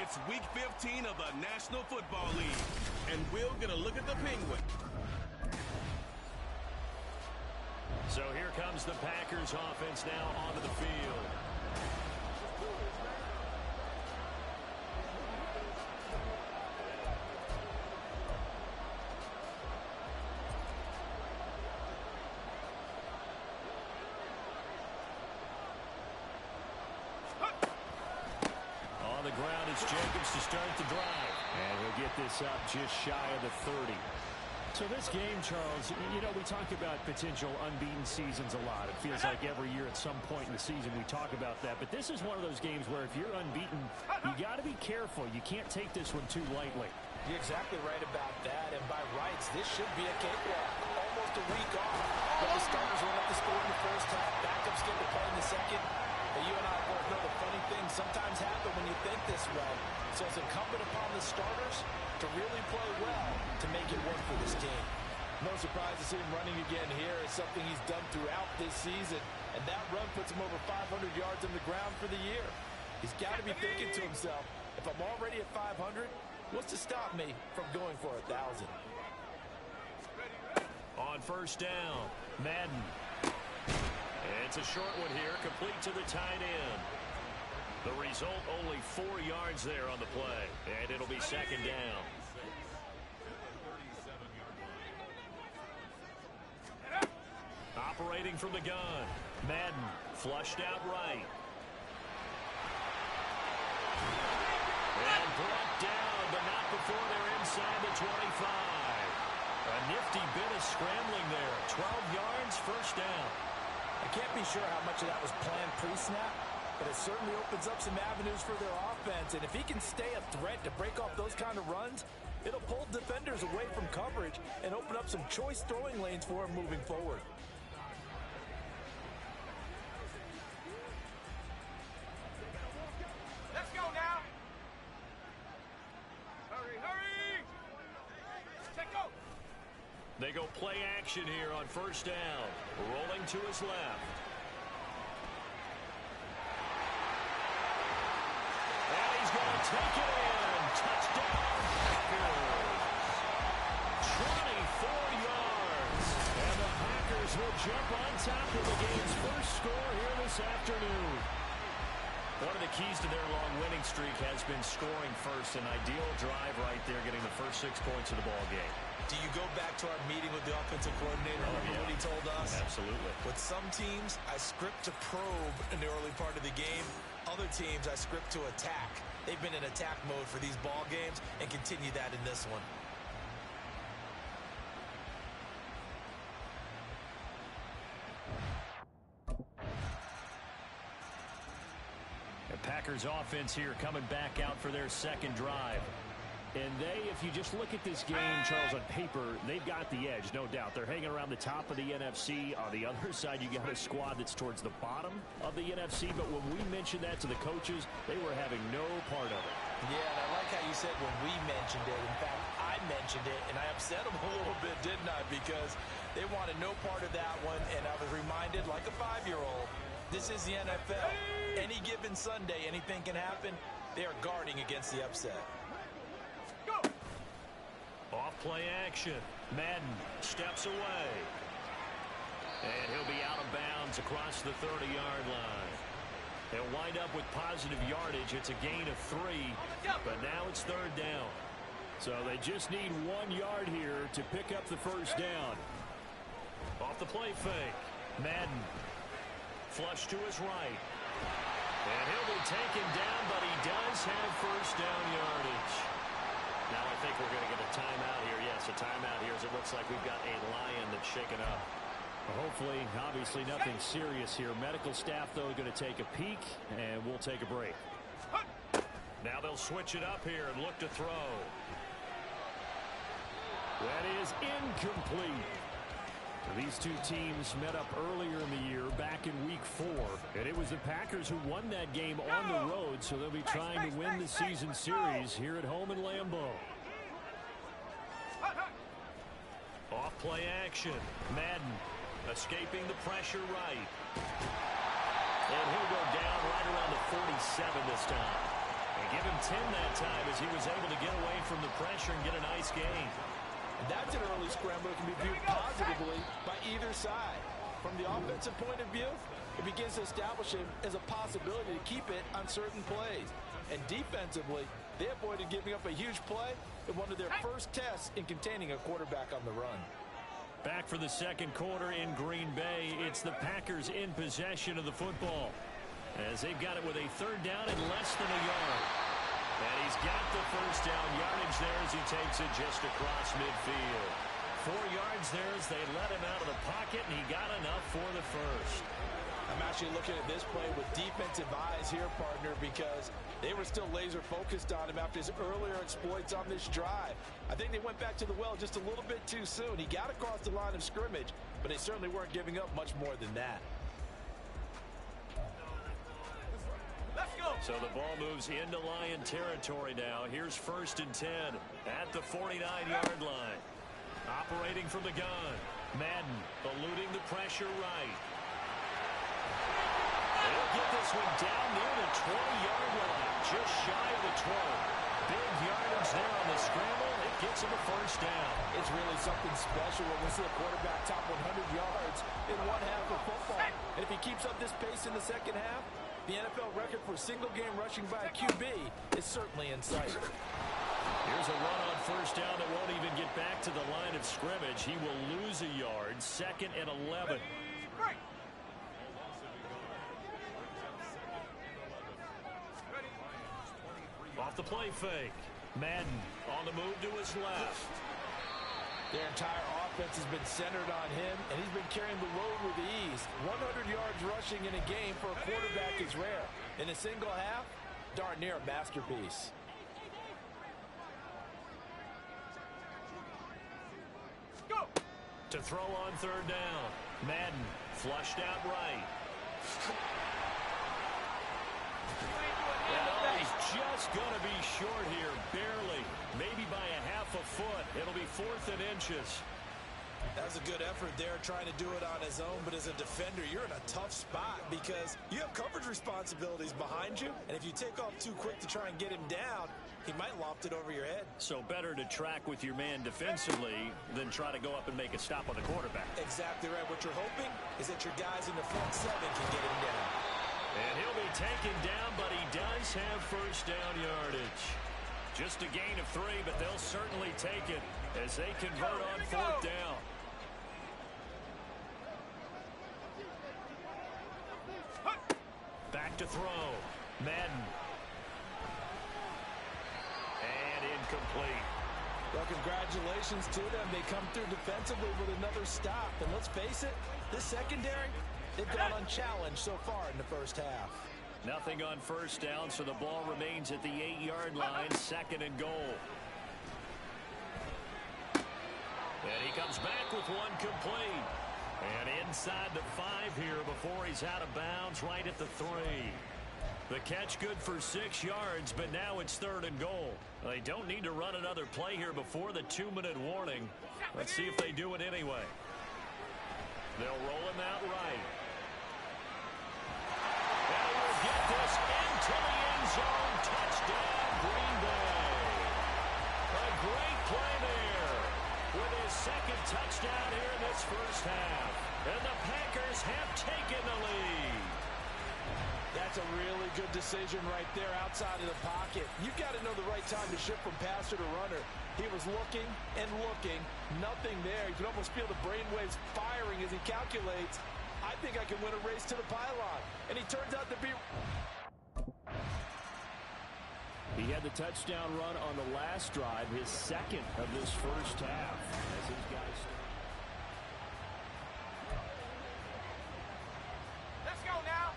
It's Week 15 of the National Football League, and we'll get a look at the Penguin. So here comes the Packers offense now onto the field. On the ground, it's Jacobs to start the drive. And he'll get this up just shy of the 30. So this game, Charles, you know, we talk about potential unbeaten seasons a lot. It feels like every year at some point in the season we talk about that. But this is one of those games where if you're unbeaten, you got to be careful. You can't take this one too lightly. You're exactly right about that. And by rights, this should be a cakewalk. Almost a week off. But the starters went up to score in the first half. Backups get to play in the second. But you and I both know the funny things sometimes happen when you think this way. So it's incumbent upon the starters to really play well to make it work for this team. No surprise to see him running again here. It's something he's done throughout this season. And that run puts him over 500 yards on the ground for the year. He's got to be thinking to himself, if I'm already at 500, what's to stop me from going for 1,000? On first down, Madden. It's a short one here, complete to the tight end. The result, only 4 yards there on the play, and it'll be second down. Operating from the gun, Madden flushed out right. And brought down, but not before they're inside the 25. A nifty bit of scrambling there. 12 yards, first down. I can't be sure how much of that was planned pre-snap, but it certainly opens up some avenues for their offense. And if he can stay a threat to break off those kind of runs, it'll pull defenders away from coverage and open up some choice throwing lanes for him moving forward. Let's go now. Hurry, hurry. Take go. They go play action here on first down. Rolling to his left. And he's going to take it in. Touchdown, Packers. 24 yards. And the Packers will jump on top of the game's first score here this afternoon. One of the keys to their long winning streak has been scoring first. An ideal drive right there, getting the first 6 points of the ball game. Do you go back to our meeting with the offensive coordinator? Remember what he told us? Absolutely. With some teams, I script to probe in the early part of the game. Other teams, I script to attack. They've been in attack mode for these ball games and continue that in this one. The Packers offense here coming back out for their second drive. And they, if you just look at this game, Charles, on paper, they've got the edge, no doubt. They're hanging around the top of the NFC. On the other side, you got a squad that's towards the bottom of the NFC. But when we mentioned that to the coaches, they were having no part of it. Yeah, and I like how you said when we mentioned it. In fact, I mentioned it, and I upset them a little bit, didn't I? Because they wanted no part of that one, and I was reminded, like a 5-year-old, this is the NFL. Any given Sunday, anything can happen. They are guarding against the upset. Off play action. Madden steps away. And he'll be out of bounds across the 30-yard line. They'll wind up with positive yardage. It's a gain of 3, but now it's third down. So they just need 1 yard here to pick up the first down. Off the play fake. Madden flush to his right. And he'll be taken down, but he does have first down yardage. Now I think we're going to get a timeout here. Yes, a timeout here as it looks like we've got a lion that's shaken up. Well, hopefully, obviously nothing serious here. Medical staff, though, going to take a peek, and we'll take a break. Now they'll switch it up here and look to throw. That is incomplete. These two teams met up earlier in the year, back in week 4. And it was the Packers who won that game on the road, so they'll be trying to win the season series here at home in Lambeau. Off play action. Madden escaping the pressure right. And he'll go down right around the 47 this time. They give him 10 that time as he was able to get away from the pressure and get a nice gain. And that's an early scramble that can be viewed positively by either side. From the offensive point of view, it begins to establish him as a possibility to keep it on certain plays. And defensively, they avoided giving up a huge play in one of their first tests in containing a quarterback on the run. Back for the second quarter in Green Bay. It's the Packers in possession of the football, as they've got it with a third down and less than a yard. And he's got the first down yardage there as he takes it just across midfield. 4 yards there as they let him out of the pocket, and he got enough for the first. I'm actually looking at this play with defensive eyes here, partner, because they were still laser focused on him after his earlier exploits on this drive. I think they went back to the well just a little bit too soon. He got across the line of scrimmage, but they certainly weren't giving up much more than that. Let's go. So the ball moves into Lion territory now. Here's 1st and 10 at the 49-yard line. Operating from the gun. Madden eluding the pressure right. They'll get this one down near the 20-yard line, just shy of the 20. Big yardage there on the scramble. It gets him a first down. It's really something special when we see a quarterback top 100 yards in one half of football. And if he keeps up this pace in the second half, the NFL record for single-game rushing by a QB is certainly in sight. Here's a run on first down that won't even get back to the line of scrimmage. He will lose a yard. 2nd and 11. Off the play fake. Madden on the move to his left. Their entire offense has been centered on him, and he's been carrying the load with ease. 100 yards rushing in a game for a quarterback is rare. In a single half, darn near a masterpiece. Go. To throw on third down. Madden flushed out right. He's just going to be short here, barely. Maybe by a half a foot. It'll be 4th and inches. That was a good effort there, trying to do it on his own. But as a defender, you're in a tough spot because you have coverage responsibilities behind you. And if you take off too quick to try and get him down, he might loft it over your head. So better to track with your man defensively than try to go up and make a stop on the quarterback. Exactly right. What you're hoping is that your guys in the front 7 can get him down. And he'll be taken down, but he does have first down yardage. Just a gain of 3, but they'll certainly take it as they convert on 4th down. Back to throw. Madden. And incomplete. Well, congratulations to them. They come through defensively with another stop. And let's face it, this secondary, they've gone unchallenged so far in the first half. Nothing on first down, so the ball remains at the 8-yard line, 2nd and goal. And he comes back with one complete. And inside the 5 here before he's out of bounds, right at the 3. The catch good for 6 yards, but now it's 3rd and goal. They don't need to run another play here before the 2-minute warning. Let's see if they do it anyway. They'll roll him out right. And we'll get this into the end zone. Touchdown, Green Bay. A great play there with his 2nd touchdown here in this first half. And the Packers have taken the lead. That's a really good decision right there outside of the pocket. You've got to know the right time to shift from passer to runner. He was looking and looking, nothing there. You can almost feel the brainwaves firing as he calculates, I think I can win a race to the pylon. And he turns out to be... He had the touchdown run on the last drive, his 2nd of this first half. As his guys... Let's go now.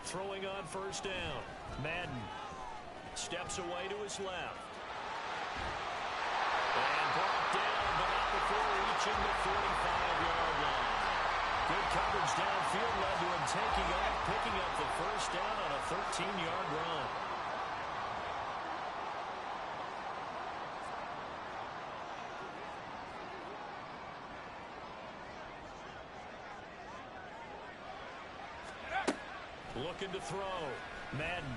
Throwing on first down. Madden steps away to his left. And brought down, but not before reaching the 45-yard line. Good coverage downfield led to him taking off, picking up the first down on a 13-yard run. Looking to throw. Madden.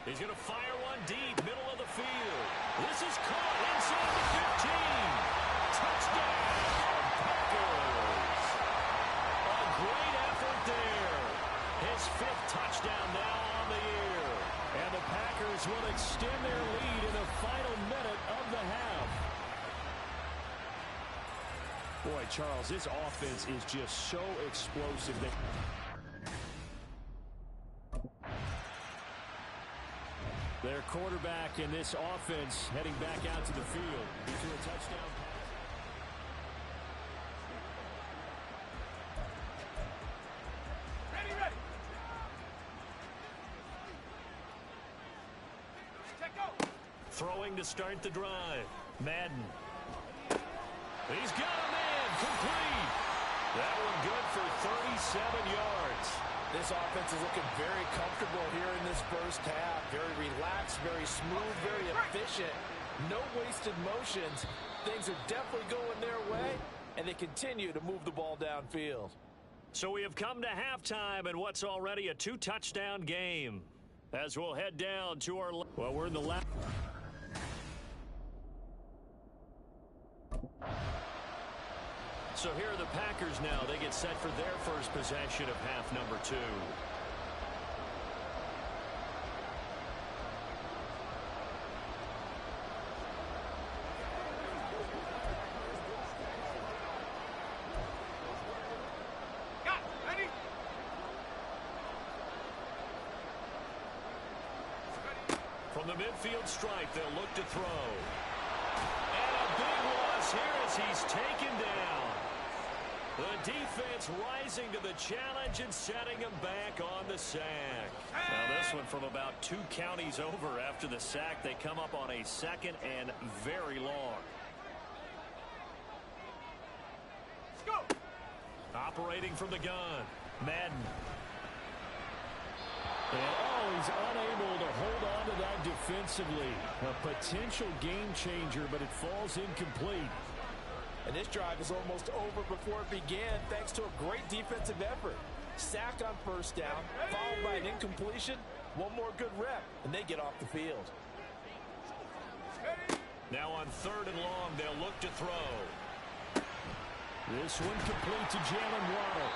He's going to fire one deep, middle of the field. This is caught inside the 15. Touchdown, Packers. A great effort there. His 5th touchdown now on the year. And the Packers will extend their lead in the final minute of the half. Boy, Charles, this offense is just so explosive. Their quarterback in this offense heading back out to the field. He threw a touchdown pass. Ready. Check go. Throwing to start the drive. Madden. He's got a man complete. That one good for 37 yards. This offense is looking very comfortable here in this first half. Very relaxed, very smooth, very efficient. No wasted motions. Things are definitely going their way, and they continue to move the ball downfield. So we have come to halftime in what's already a 2-touchdown game. As we'll head down to our... Well, we're in the last... So here are the Packers now. They get set for their first possession of half number 2. Got it. Ready. From the midfield stripe, they'll look to throw. And a big loss here as he's taken down. The defense rising to the challenge and setting him back on the sack. Now this one from about 2 counties over after the sack. They come up on a 2nd and very long. Let's go. Operating from the gun. Madden. And he's unable to hold on to that defensively. A potential game changer, but it falls incomplete. And this drive is almost over before it began thanks to a great defensive effort. Sack on first down, followed by an incompletion. One more good rep, and they get off the field. Now on 3rd and long, they'll look to throw. This one complete to Jalen Waddle.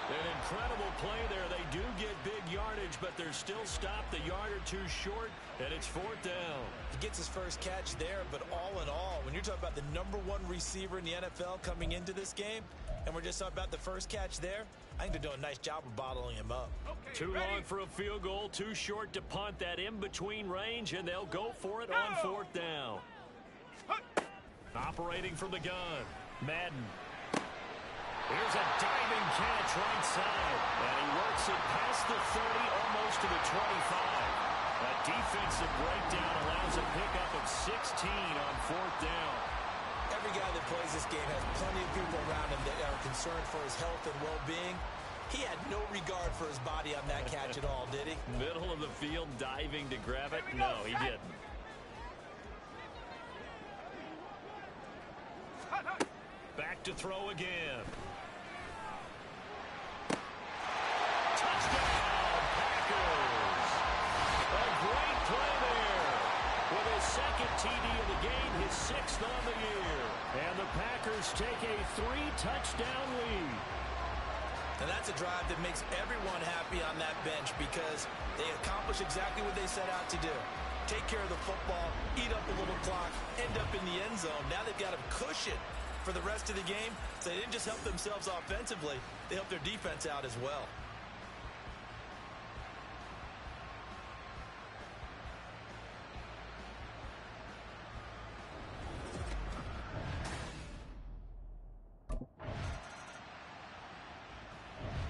An incredible play there. They do get big yardage, but they're still stopped a yard or 2 short, and it's 4th down. He gets his first catch there, but all in all, when you're talking about the #1 receiver in the NFL coming into this game, and we're just talking about the first catch there, I think they're doing a nice job of bottling him up. Okay, Too long for a field goal, too short to punt. That in-between range, and they'll go for it on 4th down. Operating from the gun, Madden. Here's a diving catch right side, and he works it past the 30, almost to the 25. A defensive breakdown allows a pickup of 16 on 4th down. Every guy that plays this game has plenty of people around him that are concerned for his health and well-being. He had no regard for his body on that catch at all, did he? Middle of the field, diving to grab it? No, he didn't. Back to throw again. Touchdown, Packers! A great play there. With his 2nd TD of the game, his 6th on the year. And the Packers take a 3-touchdown lead. And that's a drive that makes everyone happy on that bench because they accomplish exactly what they set out to do. Take care of the football, eat up a little clock, end up in the end zone. Now they've got a cushion for the rest of the game. So they didn't just help themselves offensively, they helped their defense out as well.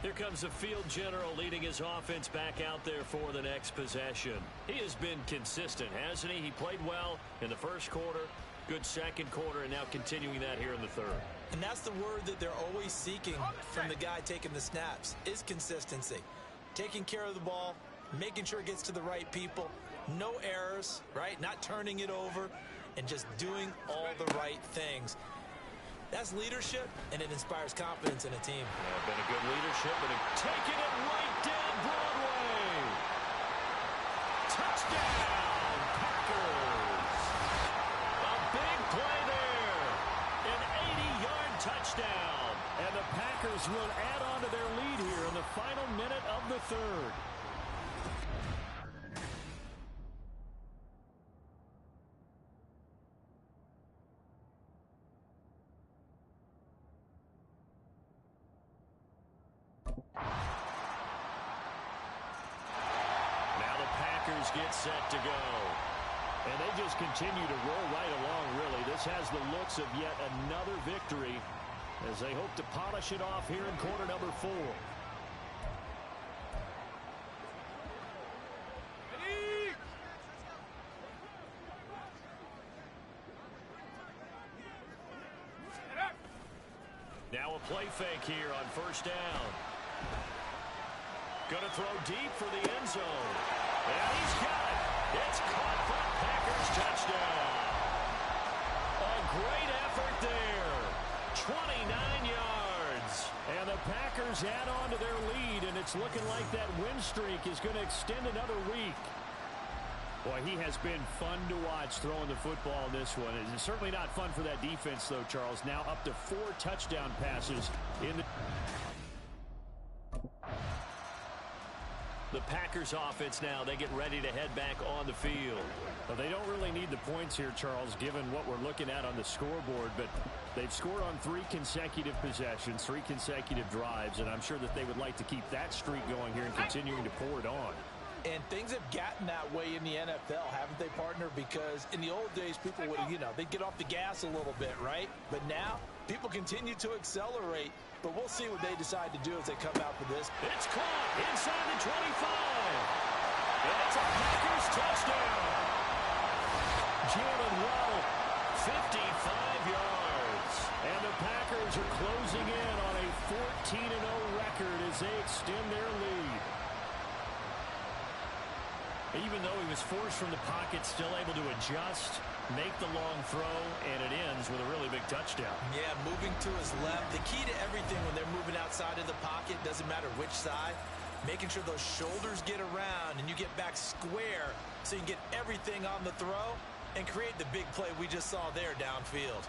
Here comes the field general leading his offense back out there for the next possession. He has been consistent, hasn't he? He played well in the first quarter, good second quarter, and now continuing that here in the 3rd. And that's the word that they're always seeking from the guy taking the snaps, is consistency. Taking care of the ball, making sure it gets to the right people, no errors, right? Not turning it over, and just doing all the right things. That's leadership, and it inspires confidence in a team. Been a good leadership, and taking it right down. Touchdown, Packers. A big play there. An 80-yard touchdown. And the Packers will add on to their lead here in the final minute of the third. Get set to go. And they just continue to roll right along, really. This has the looks of yet another victory as they hope to polish it off here in quarter number 4. Now a play fake here on first down. Gonna throw deep for the end zone. And he's got it. It's caught for a Packers touchdown. A great effort there. 29 yards. And the Packers add on to their lead, and it's looking like that win streak is going to extend another week. Boy, he has been fun to watch throwing the football in this one. It's certainly not fun for that defense, though, Charles. Now up to 4 touchdown passes in the... The Packers offense now, they get ready to head back on the field. Well, they don't really need the points here, Charles, given what we're looking at on the scoreboard, but they've scored on 3 consecutive possessions, 3 consecutive drives, and I'm sure that they would like to keep that streak going here and continuing to pour it on. And things have gotten that way in the NFL, haven't they, partner? Because in the old days, people would, they'd get off the gas a little bit, right? But now, people continue to accelerate. But we'll see what they decide to do as they come out for this. It's caught inside the 25. And it's a Packers touchdown. Jalen Waddle, 55 yards. And the Packers are closing in on a 14-0 record as they extend their lead. Even though he was forced from the pocket, still able to adjust, make the long throw, and it ends with a really big touchdown. Yeah, moving to his left. The key to everything when they're moving outside of the pocket, doesn't matter which side, making sure those shoulders get around and you get back square so you can get everything on the throw and create the big play we just saw there downfield.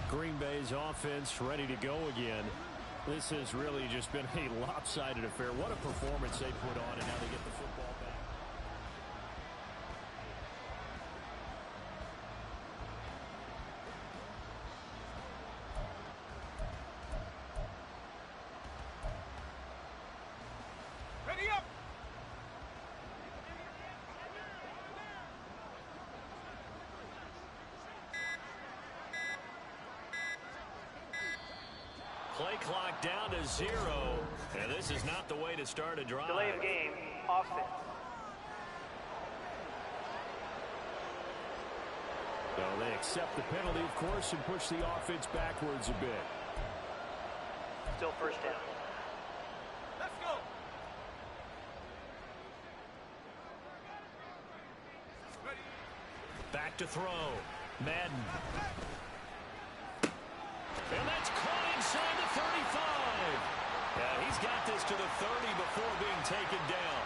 Green Bay's offense ready to go again. This has really just been a lopsided affair. What a performance they put on, and now they get the football back. Ready up! Play clock down to 0. And this is not the way to start a drive. Delay of game, offense. Well, they accept the penalty, of course, and push the offense backwards a bit. Still first down. Let's go! Ready? Back to throw. Madden. And that's caught inside the 35. Yeah, he's got this to the 30 before being taken down.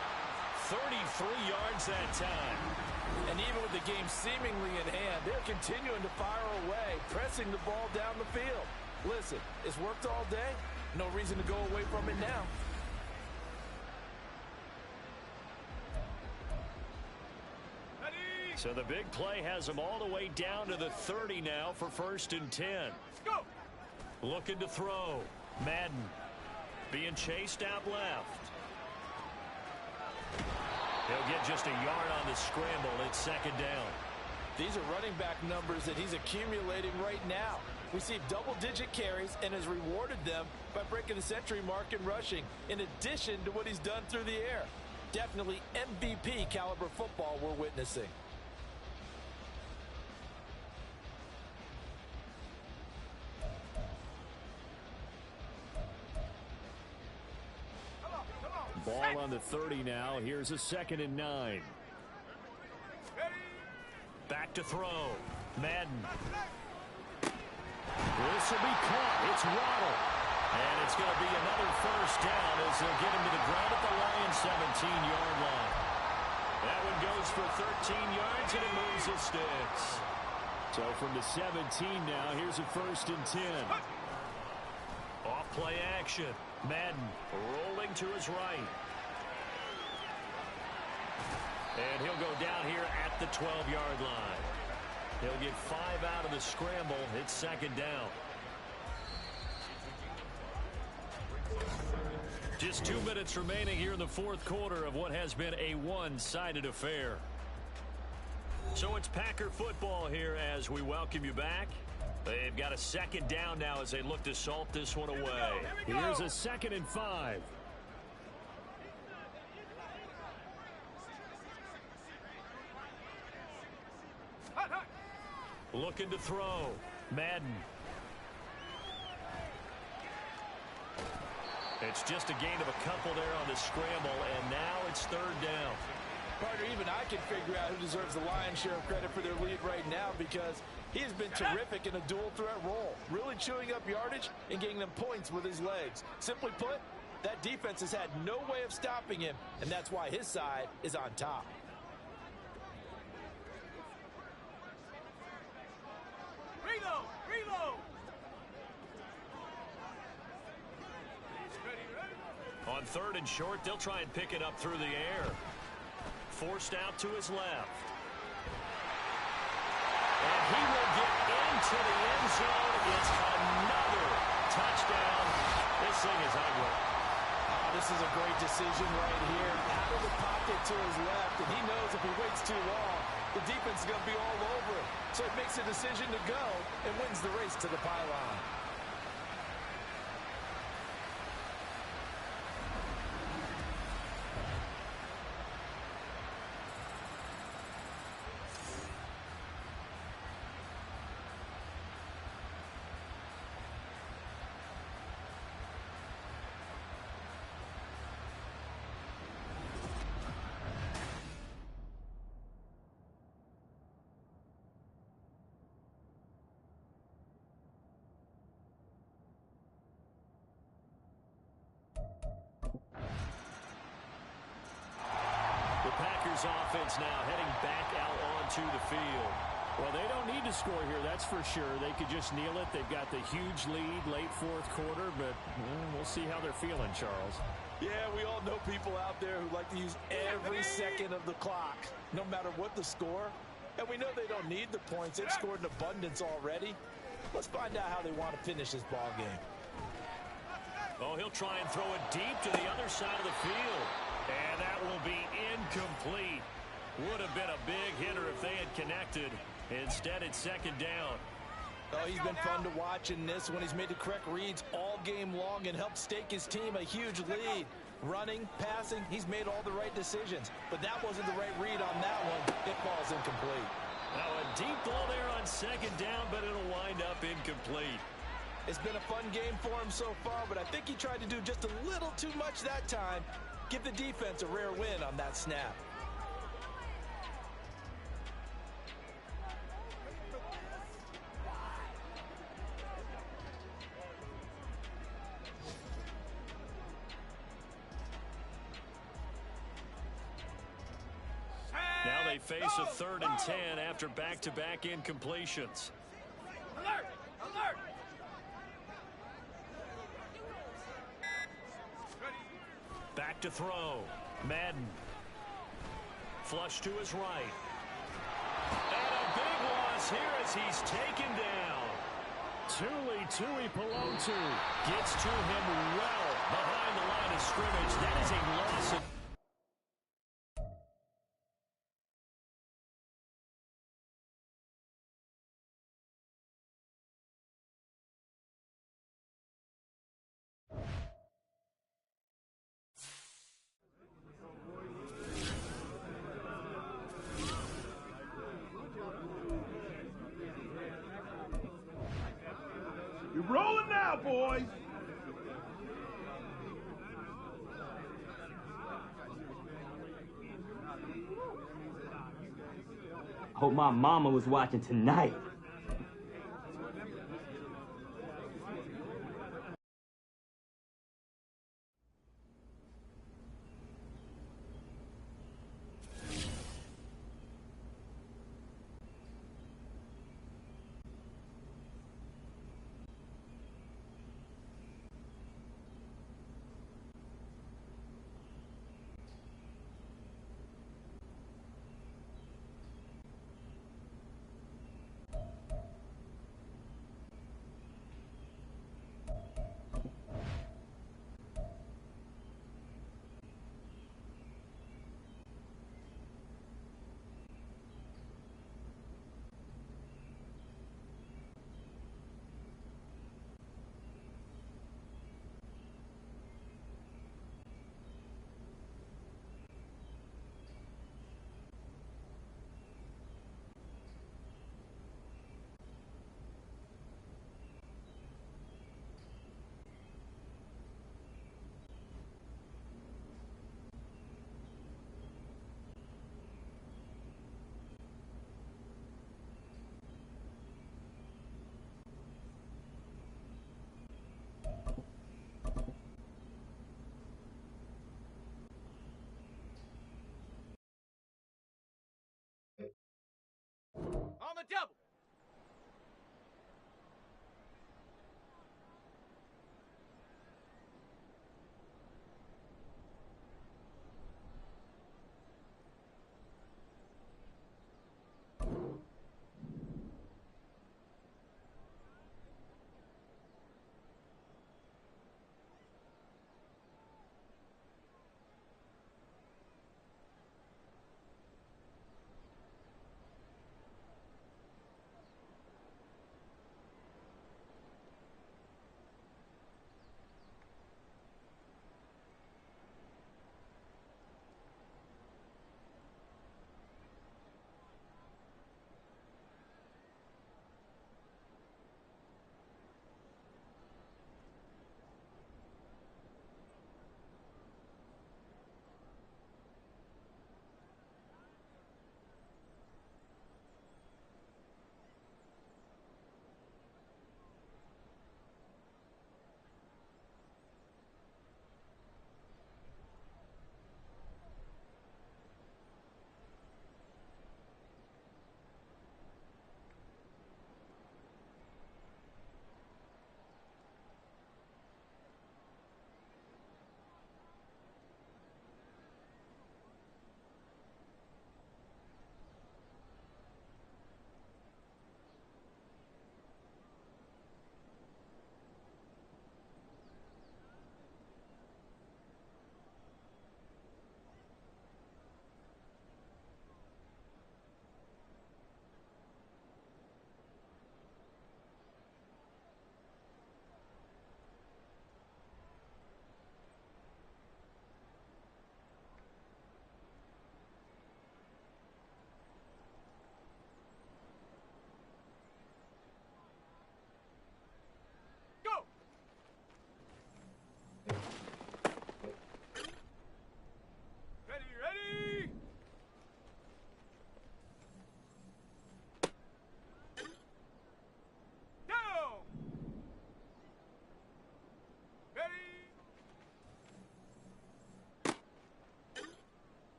33 yards that time. And even with the game seemingly in hand, they're continuing to fire away, pressing the ball down the field. Listen, it's worked all day. No reason to go away from it now. Ready? So the big play has them all the way down to the 30 now for 1st and 10. Let's go! Looking to throw. Madden being chased out left. He'll get just a yard on the scramble. It's 2nd down. These are running back numbers that he's accumulating right now. Received double-digit carries and has rewarded them by breaking the century mark in rushing, in addition to what he's done through the air. Definitely MVP caliber football we're witnessing. Ball on the 30 now. Here's a 2nd and 9. Back to throw. Madden. This will be caught. It's Waddle. And it's going to be another first down as they'll get him to the ground at the Lions' 17-yard line. That one goes for 13 yards, and it moves the sticks. So from the 17 now, here's a 1st and 10. Off play action. Madden rolling to his right. And he'll go down here at the 12-yard line. He'll get 5 out of the scramble. It's 2nd down. Just 2 minutes remaining here in the 4th quarter of what has been a one-sided affair. So it's Packer football here as we welcome you back. They've got a 2nd down now as they look to salt this one away. Here's a 2nd and 5. Looking to throw. Madden. It's just a gain of a couple there on the scramble, and now it's 3rd down. Partner, even I can figure out who deserves the lion's share of credit for their lead right now because he has been terrific in a dual threat role, really chewing up yardage and getting them points with his legs. Simply put, that defense has had no way of stopping him, and that's why his side is on top. Reload! On 3rd and short, they'll try and pick it up through the air. Forced out to his left. And he will get into the end zone. It's another touchdown. This thing is ugly. This is a great decision right here. Out of the pocket to his left, and he knows if he waits too long, the defense is going to be all over him. So he makes a decision to go and wins the race to the pylon. Offense now heading back out onto the field. Well, they don't need to score here, that's for sure. They could just kneel it. They've got the huge lead late 4th quarter, but we'll see how they're feeling, Charles. Yeah, we all know people out there who like to use every second of the clock, no matter what the score. And we know they don't need the points. They've scored in abundance already. Let's find out how they want to finish this ball game. Oh, he'll try and throw it deep to the other side of the field. And that will be incomplete. Would have been a big hitter if they had connected. Instead, it's 2nd down. Oh, he's been fun to watch in this one. He's made the correct reads all game long and helped stake his team a huge lead. Running, passing, he's made all the right decisions. But that wasn't the right read on that one. It falls incomplete. Now a deep ball there on 2nd down, but it'll wind up incomplete. It's been a fun game for him so far, but I think he tried to do just a little too much that time. Give the defense a rare win on that snap. Now they face a 3rd and 10 after back-to-back incompletions. Alert! Alert! Back to throw. Madden. Flush to his right. And a big loss here as he's taken down. Tui Pelotu Gets to him well behind the line of scrimmage. That is a loss of Cowboys! Hope my mama was watching tonight. On the double.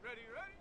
Ready, ready.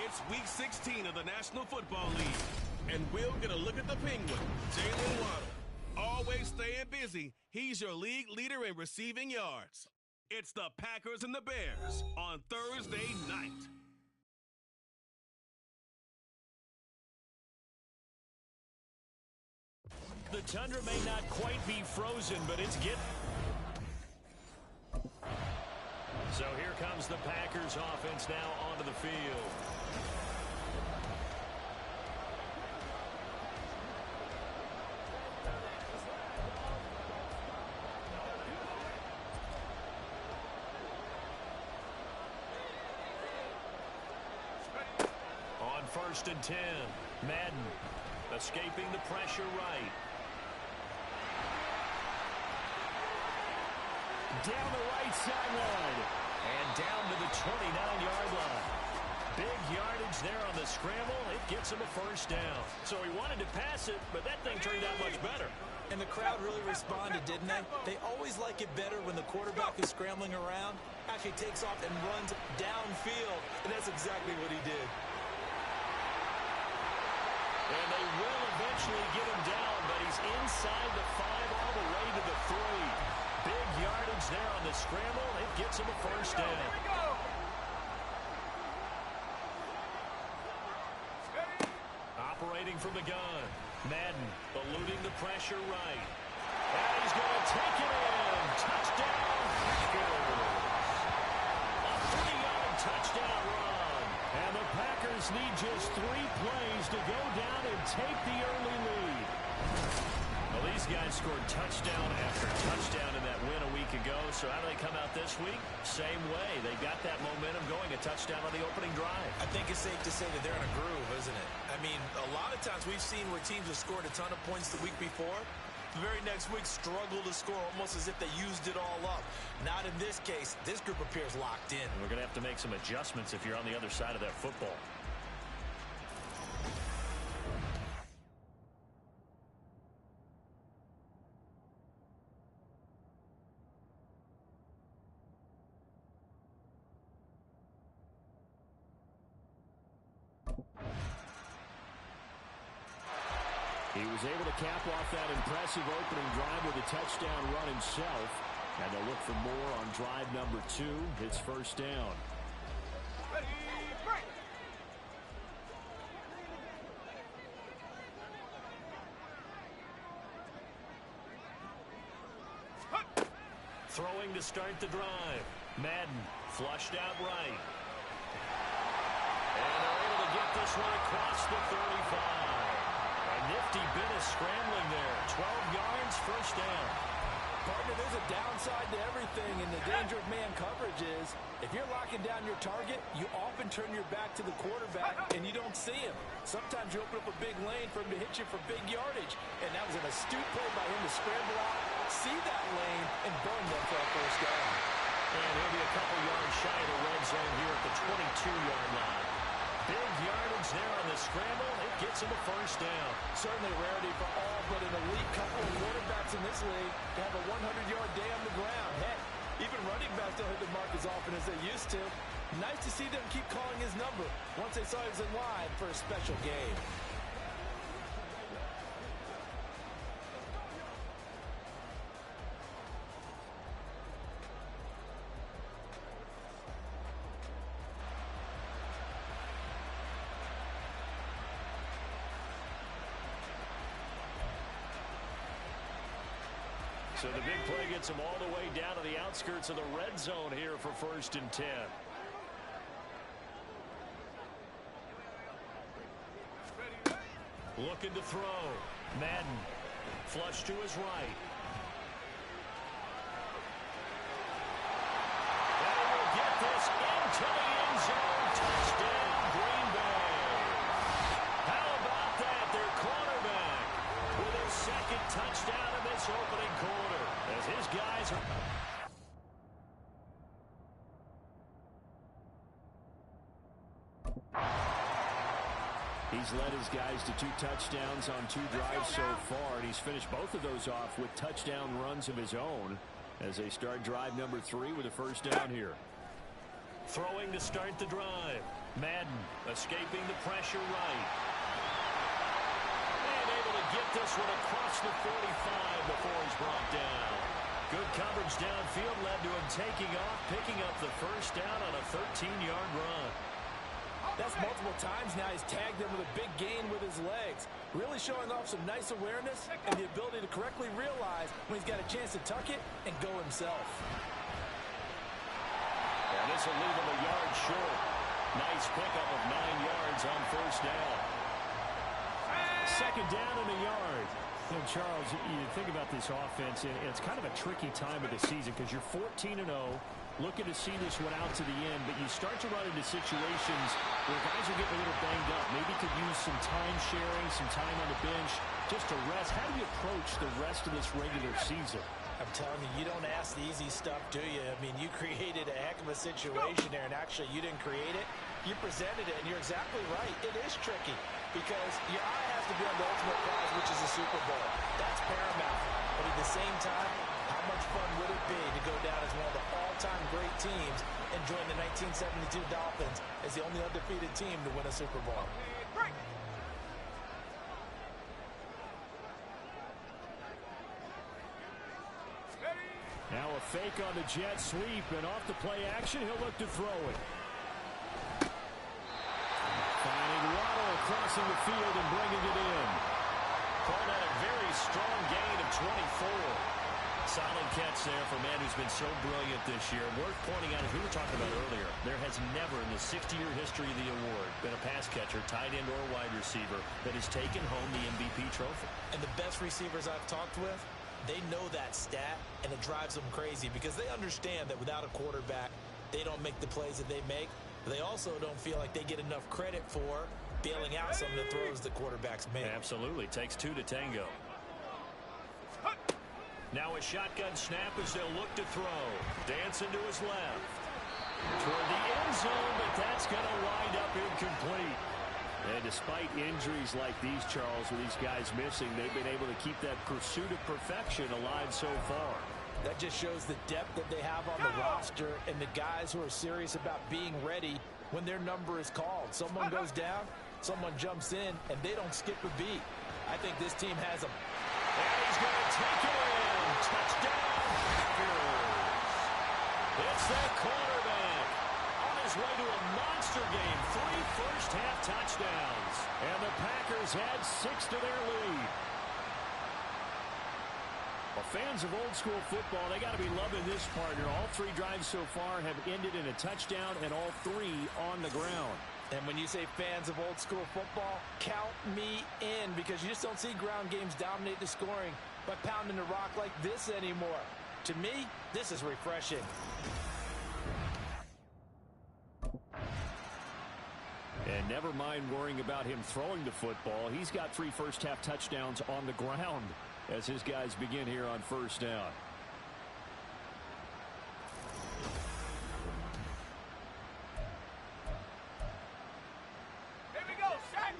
It's Week 16 of the National Football League, and we're going to look at the Penguin, Jalen Waddle. Always staying busy, he's your league leader in receiving yards. It's the Packers and the Bears on Thursday night. The tundra may not quite be frozen, but it's getting. So here comes the Packers offense now onto the field. On 1st and 10, Madden escaping the pressure right. Down the right sideline. And down to the 29-yard line. Big yardage there on the scramble. It gets him a first down. So he wanted to pass it, but that thing turned out much better. And the crowd really responded, didn't they? They always like it better when the quarterback is scrambling around, actually takes off and runs downfield. And that's exactly what he did. And they will eventually get him down, but he's inside the 5 all the way to the 3. Big yardage there on the scramble. It gets him a first down. Operating from the gun. Madden eluding the pressure right. And he's going to take it in. Touchdown. A 3-yard touchdown run. And the Packers need just 3 plays to go down and take the early lead. Well, these guys scored touchdown after touchdown in that win a week ago. So how do they come out this week? Same way. They got that momentum going, a touchdown on the opening drive. I think it's safe to say that they're in a groove, isn't it? I mean, a lot of times we've seen where teams have scored a ton of points the week before. The very next week struggle to score almost as if they used it all up. Not in this case. This group appears locked in. And we're going to have to make some adjustments if you're on the other side of that football. He was able to cap off that impressive opening drive with a touchdown run himself. And they'll look for more on drive number 2. It's first down. Ready, break. Throwing to start the drive. Madden flushed out right. And they're able to get this one across the 35. Nifty bit of scrambling there. 12 yards, first down. Partner, there's a downside to everything, and the danger of man coverage is if you're locking down your target, you often turn your back to the quarterback, and you don't see him. Sometimes you open up a big lane for him to hit you for big yardage, and that was an astute play by him to scramble out, see that lane, and burn them for a first down. And he'll be a couple yards shy of the red zone here at the 22-yard line. Big yardage there on the scramble. It gets him a first down. Certainly a rarity for all but an elite couple of quarterbacks in this league to have a 100-yard day on the ground. Heck, even running backs don't hit the mark as often as they used to. Nice to see them keep calling his number once they saw he was in line for a special game. So the big play gets him all the way down to the outskirts of the red zone here for 1st and 10. Looking to throw. Madden flush to his right. And he will get this into the end zone. Touchdown, Green Bay. How about that? Their cornerback with his 2nd touchdown of this opening quarter. As his guys are... He's led his guys to 2 touchdowns on 2 drives so far, and he's finished both of those off with touchdown runs of his own as they start drive number 3 with a first down here. Throwing to start the drive. Madden escaping the pressure right. And able to get this one across the 45 before he's brought down. Good coverage downfield led to him taking off, picking up the first down on a 13-yard run. That's multiple times now he's tagged them with a big gain with his legs. Really showing off some nice awareness and the ability to correctly realize when he's got a chance to tuck it and go himself. And this will leave him a yard short. Nice pickup of 9 yards on first down. Second down and a yard. And Charles, you think about this offense, and it's kind of a tricky time of the season because you're 14-0, looking to see this one out to the end, but you start to run into situations where guys are getting a little banged up. Maybe could use some time sharing, some time on the bench just to rest. How do you approach the rest of this regular season? I'm telling you, you don't ask the easy stuff, do you? I mean, you created a heck of a situation there, and actually you didn't create it. You presented it, and you're exactly right. It is tricky because your eye has to be on the ultimate prize, which is the Super Bowl. That's paramount. But at the same time, how much fun would it be to go down as one of the all-time great teams and join the 1972 Dolphins as the only undefeated team to win a Super Bowl? Now a fake on the jet sweep, and off the play action, he'll look to throw it. Finding Waddle crossing the field and bringing it in. Called out a very strong gain of 24. Solid catch there for a man who's been so brilliant this year. Worth pointing out, as we were talking about earlier, there has never in the 60-year history of the award been a pass catcher, tight end, or wide receiver that has taken home the MVP trophy. And the best receivers I've talked with, they know that stat, and it drives them crazy because they understand that without a quarterback, they don't make the plays that they make. But they also don't feel like they get enough credit for bailing out some of the throws the quarterbacks make. Absolutely. Takes two to tango. Now a shotgun snap as they'll look to throw. Dancing to his left. Toward the end zone, but that's going to wind up incomplete. And despite injuries like these, Charles, with these guys missing, they've been able to keep that pursuit of perfection alive so far. That just shows the depth that they have on the roster and the guys who are serious about being ready when their number is called. Someone goes down, someone jumps in, and they don't skip a beat. I think this team has them. And he's going to take it in. Touchdown, Packers. It's that quarterback on his way to a monster game. 3 first-half touchdowns. And the Packers add 6 to their lead. Well, fans of old-school football, they got to be loving this partner. All 3 drives so far have ended in a touchdown, and all 3 on the ground. And when you say fans of old-school football, count me in, because you just don't see ground games dominate the scoring by pounding the rock like this anymore. To me, this is refreshing. And never mind worrying about him throwing the football. He's got 3 first-half touchdowns on the ground as his guys begin here on first down. Here we go, Shaq.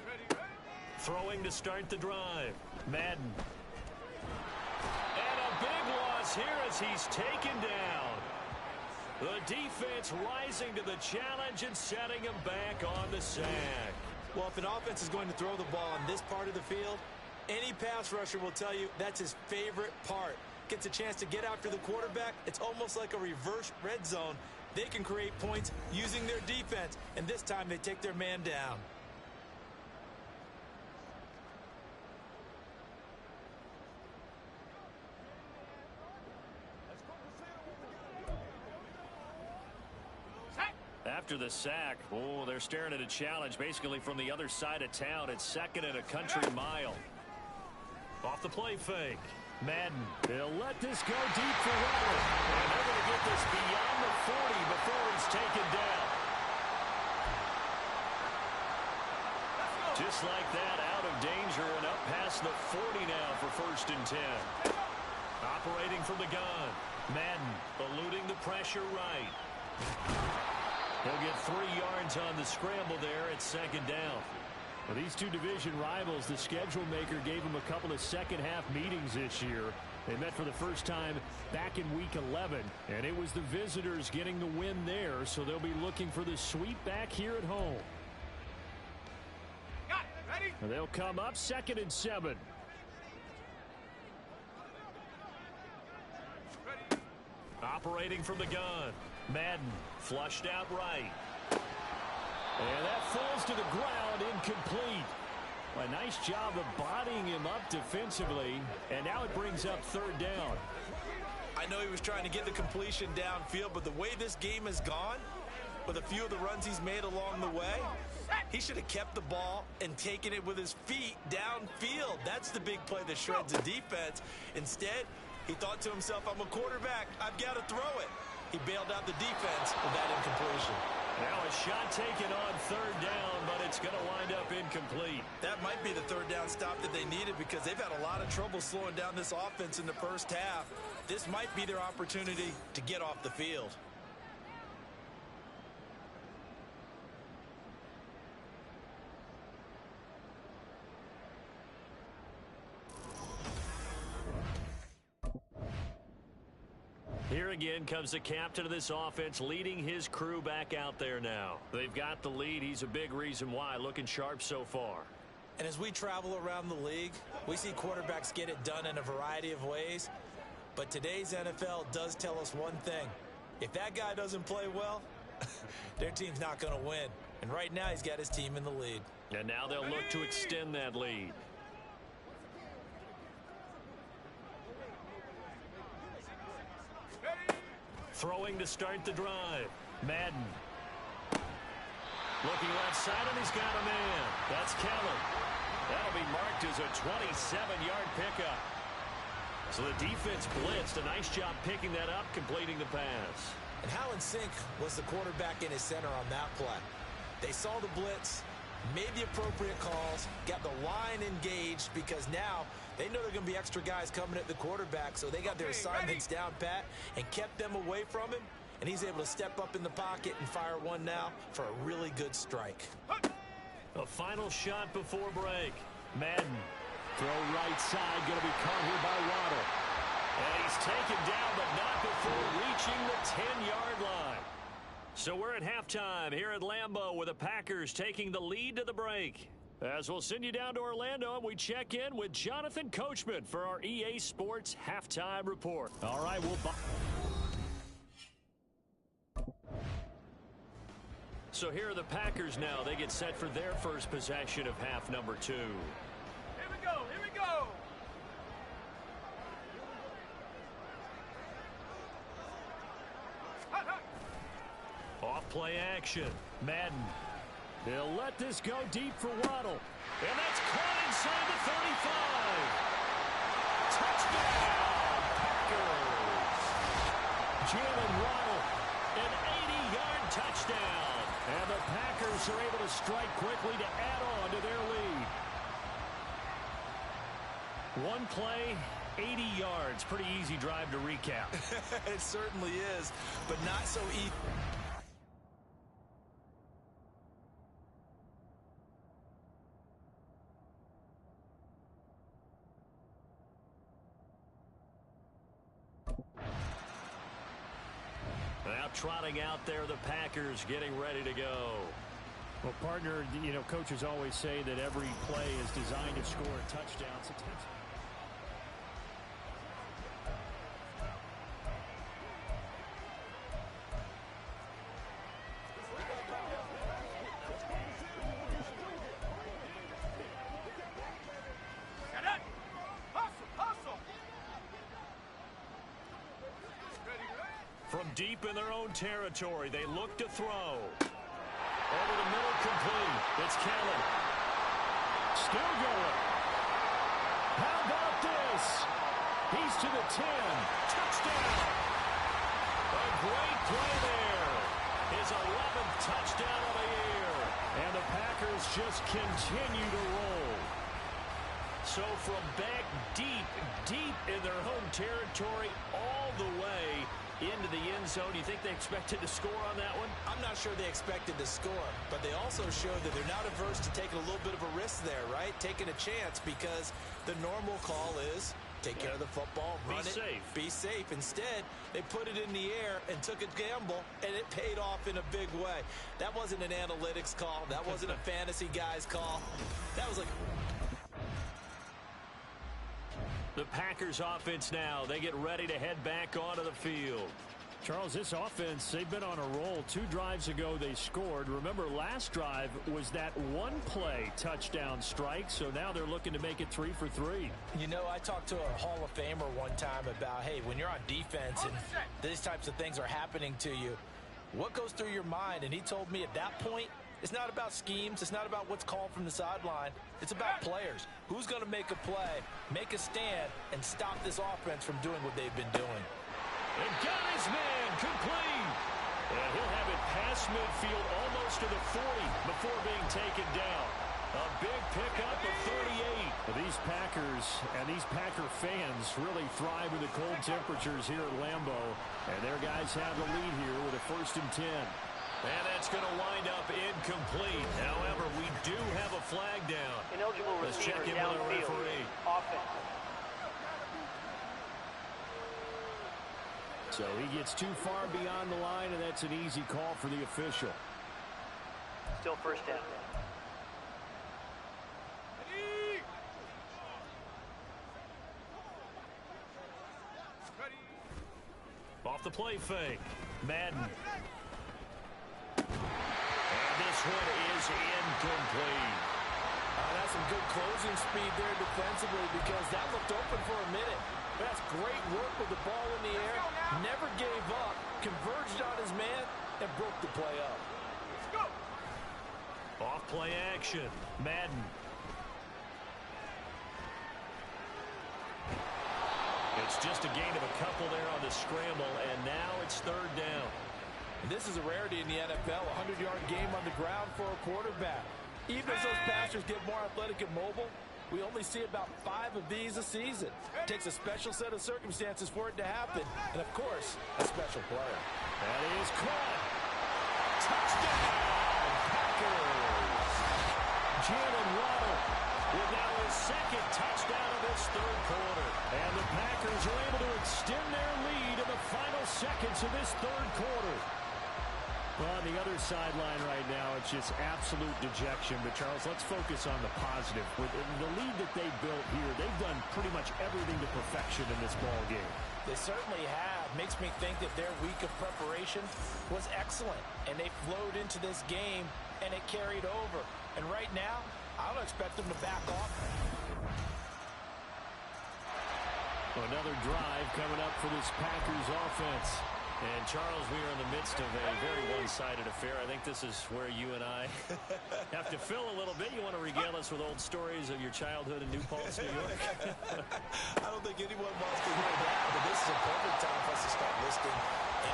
Ready? Throwing to start the drive. Madden. And a big loss here as he's taken down. The defense rising to the challenge and setting him back on the sack. Well, if an offense is going to throw the ball on this part of the field, any pass rusher will tell you that's his favorite part. Gets a chance to get after the quarterback. It's almost like a reverse red zone. They can create points using their defense, and this time they take their man down. After the sack, oh, they're staring at a challenge basically from the other side of town. It's 2nd and a country mile. Off the play fake. Madden. They'll let this go deep for Waddle. And they're going to get this beyond the 40 before he's taken down. Just like that, out of danger and up past the 40 now for 1st and 10. Operating from the gun. Madden eluding the pressure right. He'll get 3 yards on the scramble there at 2nd down. Well, these two division rivals, the schedule maker gave them a couple of second-half meetings this year. They met for the first time back in Week 11, and it was the visitors getting the win there, so they'll be looking for the sweep back here at home. And they'll come up 2nd and 7. Operating from the gun. Madden flushed out right. And that falls to the ground, incomplete. A nice job of bodying him up defensively, and now it brings up 3rd down. I know he was trying to get the completion downfield, but the way this game has gone, with a few of the runs he's made along the way, he should have kept the ball and taken it with his feet downfield. That's the big play that shreds the defense. Instead, he thought to himself, I'm a quarterback, I've got to throw it. He bailed out the defense with that incompletion. Now a shot taken on 3rd down, but it's going to wind up incomplete. That might be the 3rd down stop that they needed because they've had a lot of trouble slowing down this offense in the first half. This might be their opportunity to get off the field. Here again comes the captain of this offense, leading his crew back out there now. They've got the lead. He's a big reason why. Looking sharp so far. And as we travel around the league, we see quarterbacks get it done in a variety of ways. But today's NFL does tell us one thing. If that guy doesn't play well, their team's not going to win. And right now he's got his team in the lead. And now they'll look to extend that lead. Throwing to start the drive. Madden. Looking left side, and he's got a man. That's Kelly. That'll be marked as a 27-yard pickup. So the defense blitzed. A nice job picking that up, completing the pass. And how in sync was the quarterback in his center on that play? They saw the blitz, made the appropriate calls, got the line engaged because now they know there are going to be extra guys coming at the quarterback, so they got their assignments down pat and kept them away from him, and he's able to step up in the pocket and fire one now for a really good strike. A final shot before break. Madden. Throw right side, going to be caught here by Waddle. And he's taken down, but not before reaching the 10-yard line. So we're at halftime here at Lambeau with the Packers taking the lead to the break. As we'll send you down to Orlando, and we check in with Jonathan Coachman for our EA Sports Halftime Report. All right, So here are the Packers now. They get set for their first possession of half number 2. Here we go, here we go. Off play action. Madden. They'll let this go deep for Waddle. And that's caught inside the 35. Touchdown, Packers. Jalen Waddle. An 80-yard touchdown. And the Packers are able to strike quickly to add on to their lead. One play, 80 yards. Pretty easy drive to recap. It certainly is, but not so easy. Now trotting out there, the Packers getting ready to go. Well, partner, you know, coaches always say that every play is designed to score a touchdown. From deep in their own territory, they look to throw. Over the middle, complete. It's Kelly. Still going. How about this? He's to the 10. Touchdown. A great play there. His 11th touchdown of the year. And the Packers just continue to roll. So from back deep in their home territory all the way into the end zone. Do you think they expected to score on that one? I'm not sure they expected to score, but they also showed that they're not averse to taking a little bit of a risk there, right? Taking a chance, because the normal call is take care of the football, run it, be safe. Instead, they put it in the air and took a gamble, and it paid off in a big way. That wasn't an analytics call. That wasn't a fantasy guy's call. That was like... The Packers offense now. They get ready to head back onto the field. Charles, this offense, they've been on a roll. 2 drives ago, they scored. Remember, last drive was that one-play touchdown strike, so now they're looking to make it 3 for 3. You know, I talked to a Hall of Famer one time about, hey, when you're on defense and these types of things are happening to you, what goes through your mind? And he told me at that point, it's not about schemes. It's not about what's called from the sideline. It's about players. Who's going to make a play, make a stand, and stop this offense from doing what they've been doing. And got his man complete. And he'll have it past midfield almost to the 40 before being taken down. A big pickup of 38. These Packers and these Packer fans really thrive in the cold temperatures here at Lambeau. And their guys have the lead here with a 1st and 10. And that's going to wind up incomplete. However, we do have a flag down. Ineligible Let's check receiver in with our downfield. referee. Offense. So he gets too far beyond the line, and that's an easy call for the official. Still 1st down. Off the play fake. Madden. And this one is incomplete. That's some good closing speed there defensively, because that looked open for a minute. That's great work with the ball in the air. Never gave up, converged on his man, and broke the play up. Off play action. Madden. It's just a gain of a couple there on the scramble, and now it's 3rd down. And this is a rarity in the NFL, a 100-yard game on the ground for a quarterback. Even as those passers get more athletic and mobile, we only see about 5 of these a season. It takes a special set of circumstances for it to happen, and of course, a special player. That is caught. Touchdown, Packers. Jalen Waddle with now his 2nd touchdown of this 3rd quarter. And the Packers are able to extend their lead in the final seconds of this 3rd quarter. Well, on the other sideline right now, it's just absolute dejection. But, Charles, let's focus on the positive. With the lead that they built here, they've done pretty much everything to perfection in this ball game. They certainly have. Makes me think that their week of preparation was excellent, and they flowed into this game, and it carried over. And right now, I don't expect them to back off. Well, another drive coming up for this Packers offense. And, Charles, we are in the midst of a very one-sided affair. I think this is where you and I have to fill a little bit. You want to regale us with old stories of your childhood in New Paltz, New York? I don't think anyone wants to hear that, but this is a perfect time for us to start listing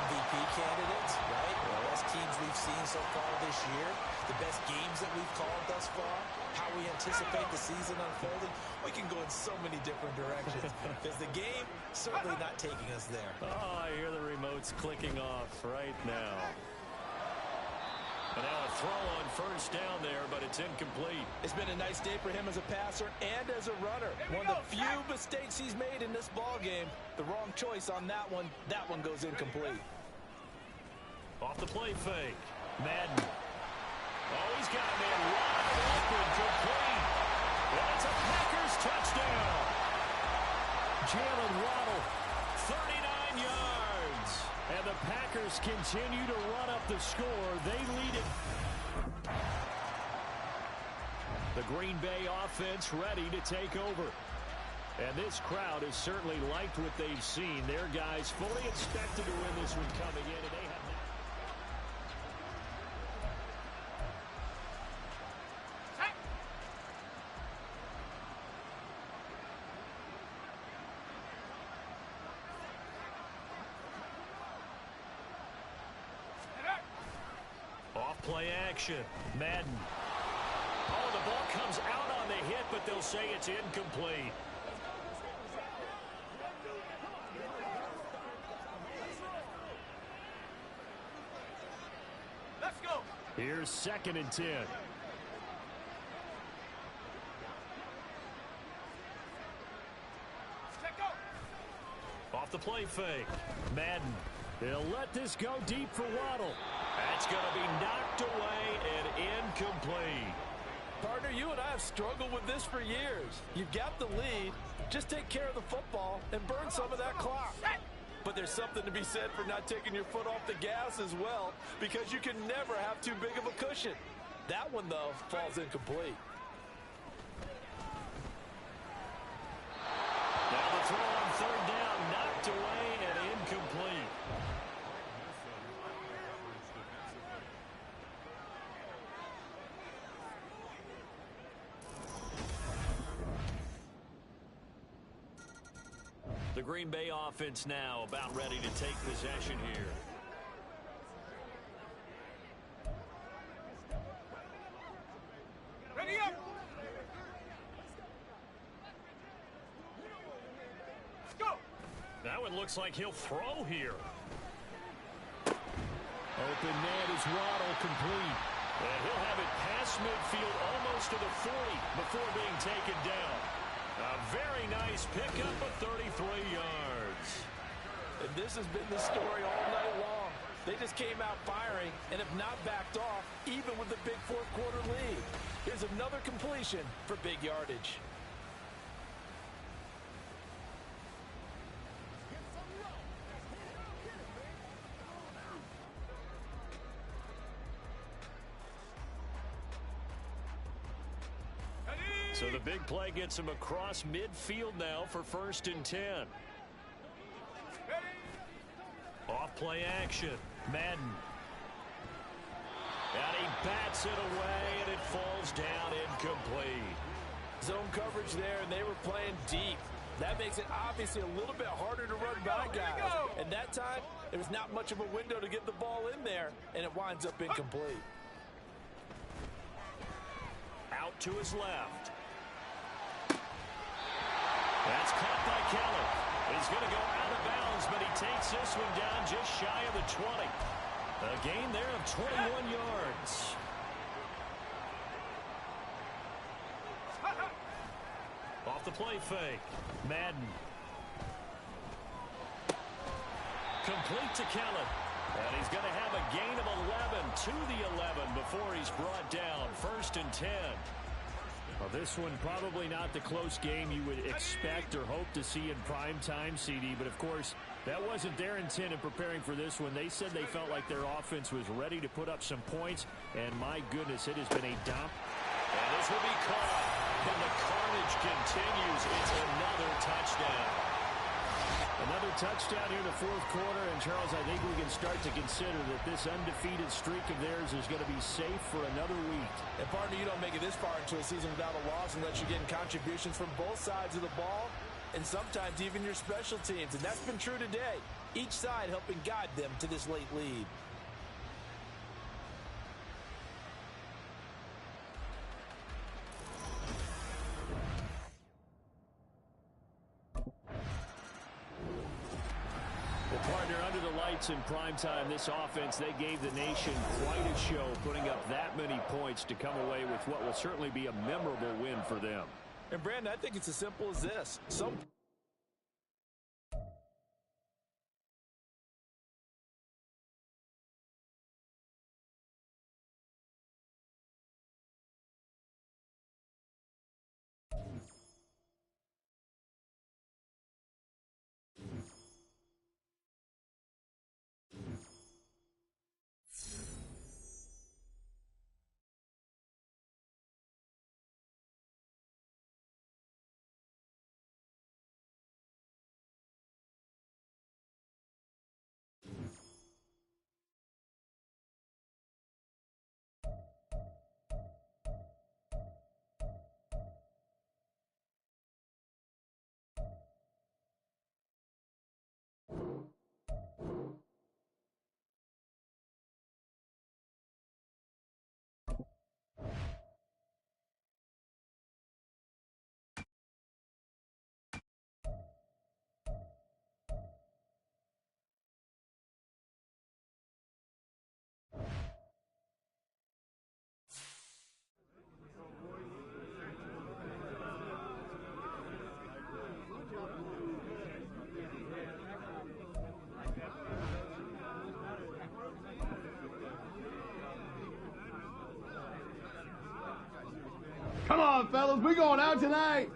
MVP candidates, right? The best teams we've seen so far this year, the best games that we've called thus far, how we anticipate the season unfolding. We can go in so many different directions because the game certainly not taking us there. Oh, I hear the remotes clicking off right now. And now a throw on 1st down there, but it's incomplete. It's been a nice day for him as a passer and as a runner. One of the few mistakes he's made in this ball game. The wrong choice on that one. That one goes incomplete. Off the play fake. Madden. Oh, he's got a man wide open, complete. And it's a Packers touchdown. Jalen Waddle, 39 yards. and the Packers continue to run up the score. They lead it. The Green Bay offense ready to take over. And this crowd has certainly liked what they've seen. Their guys fully expected to win this one coming in, and they have not. Off play action. Madden. Oh, the ball comes out on the hit, but they'll say it's incomplete. Here's 2nd and 10. Off the play fake. Madden. They'll let this go deep for Waddle. That's going to be knocked away and incomplete. Partner, you and I have struggled with this for years. You've got the lead. Just take care of the football and burn some of that clock. But there's something to be said for not taking your foot off the gas as well, because you can never have too big of a cushion. That one, though, falls incomplete. Now the throw on 3rd down, knocked away and incomplete. The Green Bay offense now about ready to take possession here. Ready up! Go! That one looks like he'll throw here. Open man is Waddle, complete. And he'll have it past midfield almost to the 40 before being taken down. A very nice pickup of 33 yards. And this has been the story all night long. They just came out firing and have not backed off, even with the big 4th quarter lead. Here's another completion for big yardage. So the big play gets him across midfield now for 1st and 10. Off play action. Madden. And he bats it away, and it falls down incomplete. Zone coverage there, and they were playing deep. That makes it obviously a little bit harder to run by guys. And that time, there was not much of a window to get the ball in there, and it winds up incomplete. Out to his left. That's caught by Keller. He's going to go out of bounds, but he takes this one down just shy of the 20. A gain there of 21 yards. Off the play fake. Madden. Complete to Keller. And he's going to have a gain of 11 to the 11 before he's brought down. 1st and 10. Well, this one probably not the close game you would expect or hope to see in prime time, CD. But, of course, that wasn't their intent in preparing for this one. They said they felt like their offense was ready to put up some points. And, my goodness, it has been a dump. And this will be caught. And the carnage continues. It's another touchdown. Another touchdown here in the 4th quarter. And, Charles, I think we can start to consider that this undefeated streak of theirs is going to be safe for another week. And, partner, you don't make it this far into a season without a loss unless you're getting contributions from both sides of the ball and sometimes even your special teams. And that's been true today. Each side helping guide them to this late lead. Partner, under the lights in primetime, this offense, they gave the nation quite a show, putting up that many points to come away with what will certainly be a memorable win for them. And, Brandon, I think it's as simple as this. Come on, fellas, we going out tonight.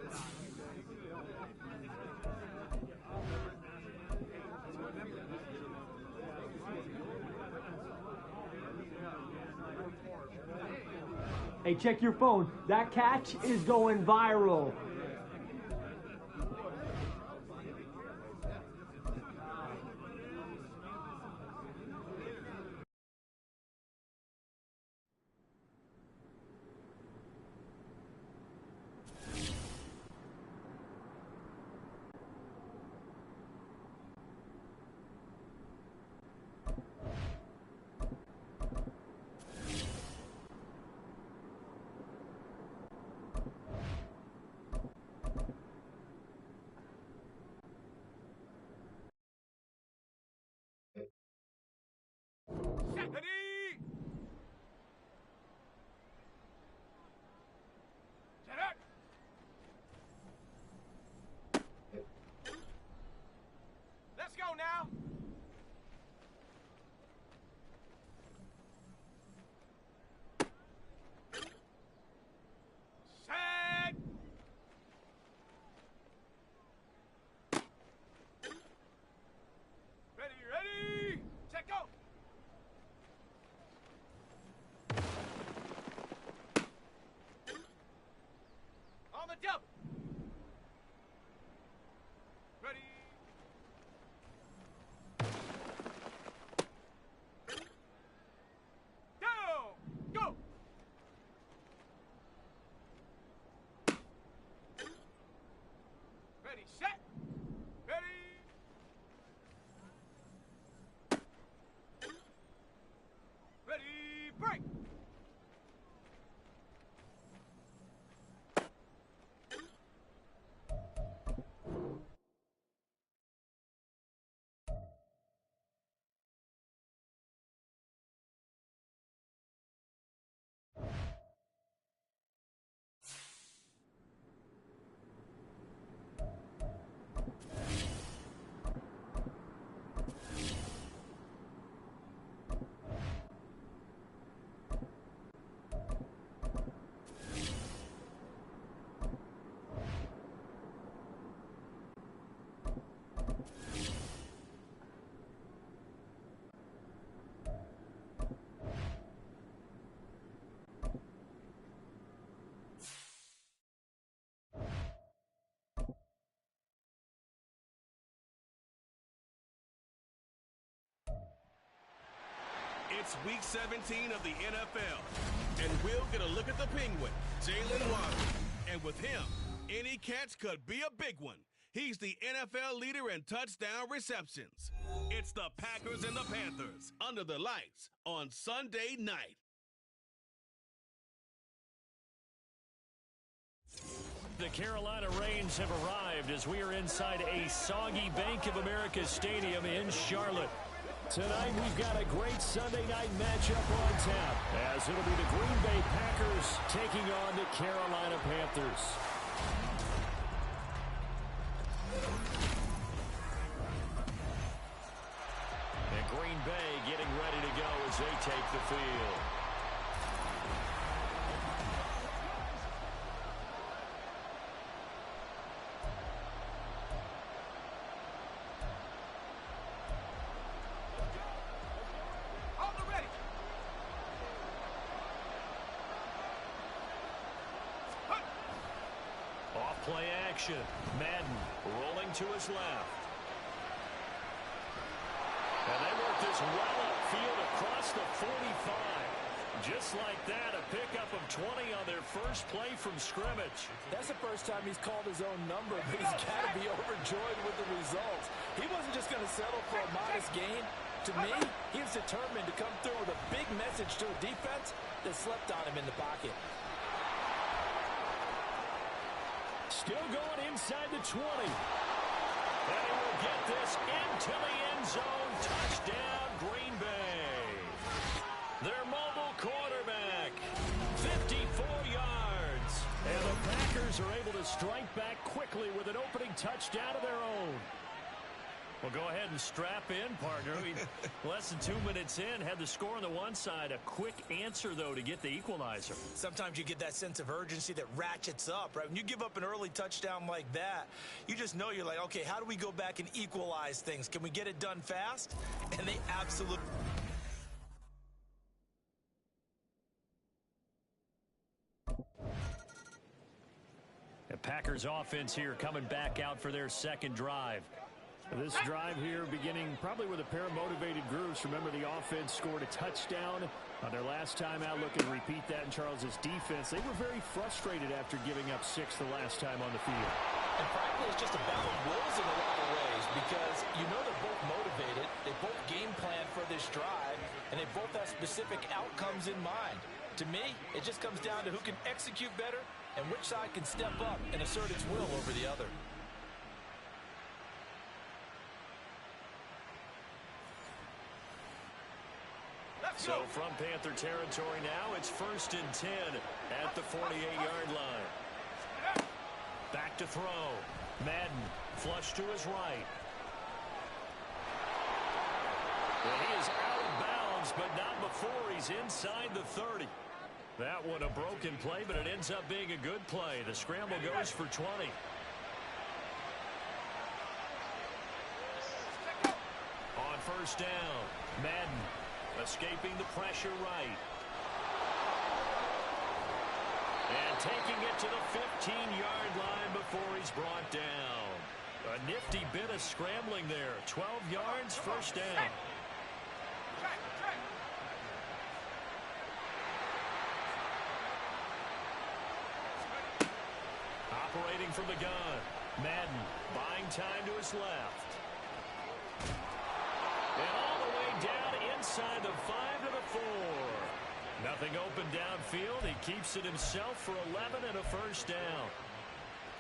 Hey, check your phone. That catch is going viral. Let's go now. Set. Ready. Check, go. On the double. Ready. Go! Ready, set. Ready. Ready, break. It's week 17 of the NFL, and we'll get a look at the Penguin, Jalen Waddle. And with him, any catch could be a big one. He's the NFL leader in touchdown receptions. It's the Packers and the Panthers under the lights on Sunday night. The Carolina Rains have arrived as we are inside a soggy Bank of America Stadium in Charlotte. Tonight, we've got a great Sunday night matchup on tap, as it'll be the Green Bay Packers taking on the Carolina Panthers. And Green Bay getting ready to go as they take the field. Play action. Madden rolling to his left. And they work this well upfield across the 45. Just like that, a pickup of 20 on their first play from scrimmage. That's the first time he's called his own number, but he's got to be overjoyed with the results. He wasn't just going to settle for a modest gain. To me, he was determined to come through with a big message to a defense that slept on him in the pocket. Still going inside the 20. And he will get this into the end zone. Touchdown, Green Bay. Their mobile quarterback, 54 yards. And the Packers are able to strike back quickly with an opening touchdown of their own. Well, go ahead and strap in, partner. Less than 2 minutes in, had the score on the one side. A quick answer, though, to get the equalizer. Sometimes you get that sense of urgency that ratchets up, right? When you give up an early touchdown like that, you just know you're like, okay, how do we go back and equalize things? Can we get it done fast? And they absolutely... The Packers offense here coming back out for their second drive. This drive here beginning probably with a pair of motivated groups. Remember, the offense scored a touchdown on their last time out. Looking to repeat that in Charles's defense. They were very frustrated after giving up 6 the last time on the field. And frankly, it's just a battle of wills in a lot of ways because you know they're both motivated. They both game plan for this drive, and they both have specific outcomes in mind. To me, it just comes down to who can execute better and which side can step up and assert its will over the other. So from Panther territory now, it's 1st and 10 at the 48-yard line. Back to throw. Madden flush to his right. And he is out of bounds, but not before he's inside the 30. That one a broken play, but it ends up being a good play. The scramble goes for 20. On 1st down, Madden escaping the pressure right. And taking it to the 15-yard line before he's brought down. A nifty bit of scrambling there. 12 yards, 1st down. Operating from the gun. Madden buying time to his left. And all the way down inside the 5 to the 4. Nothing open downfield. He keeps it himself for 11 and a 1st down.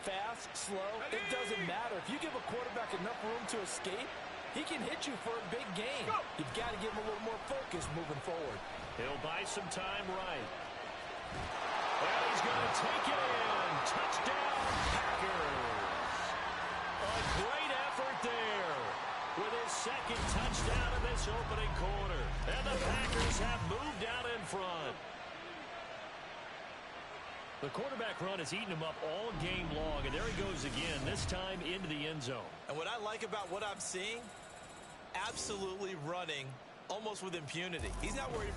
Fast, slow, it doesn't matter. If you give a quarterback enough room to escape, he can hit you for a big gain. You've got to give him a little more focus moving forward. He'll buy some time right. And he's going to take it in. Touchdown, Packers. A great effort there with his 2nd touchdown in this opening quarter. And the Packers have moved out in front. The quarterback run has eaten him up all game long, and there he goes again, this time into the end zone. And what I like about what I'm seeing, absolutely running almost with impunity. He's not worried.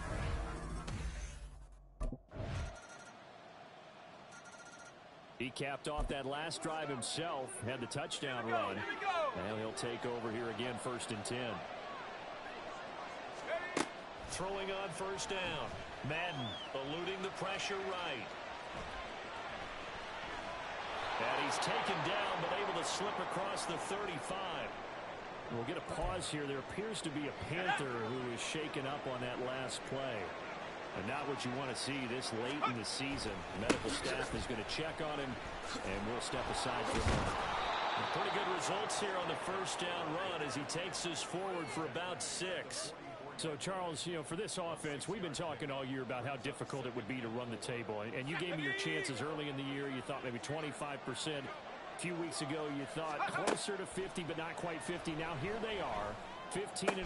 He capped off that last drive himself, had the touchdown run. Now he'll take over here again, 1st and 10. Throwing on 1st down. Madden eluding the pressure right. And he's taken down, but able to slip across the 35. We'll get a pause here. There appears to be a Panther who is shaken up on that last play. And not what you want to see this late in the season. Medical staff is going to check on him, and we'll step aside for a moment. Pretty good results here on the 1st down run as he takes us forward for about 6. So, Charles, you know, for this offense, we've been talking all year about how difficult it would be to run the table. And you gave me your chances early in the year. You thought maybe 25%. A few weeks ago, you thought closer to 50, but not quite 50. Now, here they are, 15-0.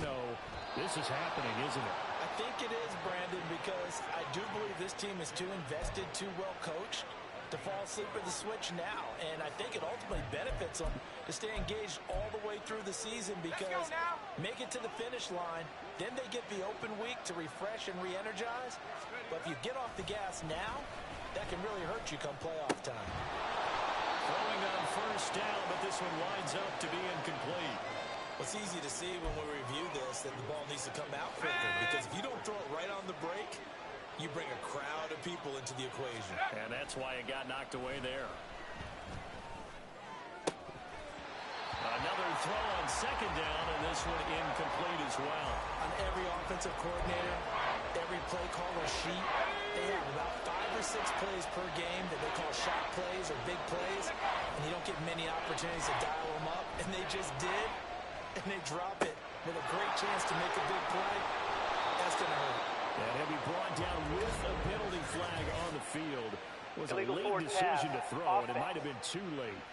This is happening, isn't it? I think it is, Brandon, because I do believe this team is too invested, too well coached to fall asleep at the switch now. And I think it ultimately benefits them to stay engaged all the way through the season because make it to the finish line, then they get the open week to refresh and re-energize. But if you get off the gas now, that can really hurt you come playoff time. Throwing on 1st down, but this one winds up to be incomplete. It's easy to see when we review this that the ball needs to come out quicker because if you don't throw it right on the break, you bring a crowd of people into the equation. And that's why it got knocked away there. Another throw on 2nd down, and this one incomplete as well. On every offensive coordinator, every play caller sheet, they have about 5 or 6 plays per game that they call shot plays or big plays, and you don't get many opportunities to dial them up, and they just did. And they drop it with a great chance to make a big play. That's going to hurt. And he'll be brought down with a penalty flag on the field. It was Illegal a late decision to throw, and it might have been too late.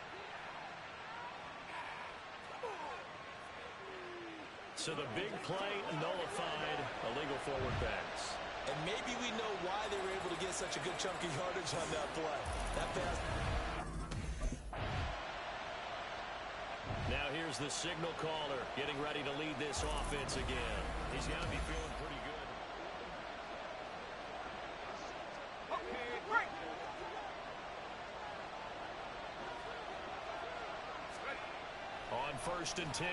So the big play nullified, illegal forward pass. And maybe we know why they were able to get such a good chunk of yardage on that play. That pass. Now here's the signal caller getting ready to lead this offense again. He's got to be feeling pretty good. On 1st and 10,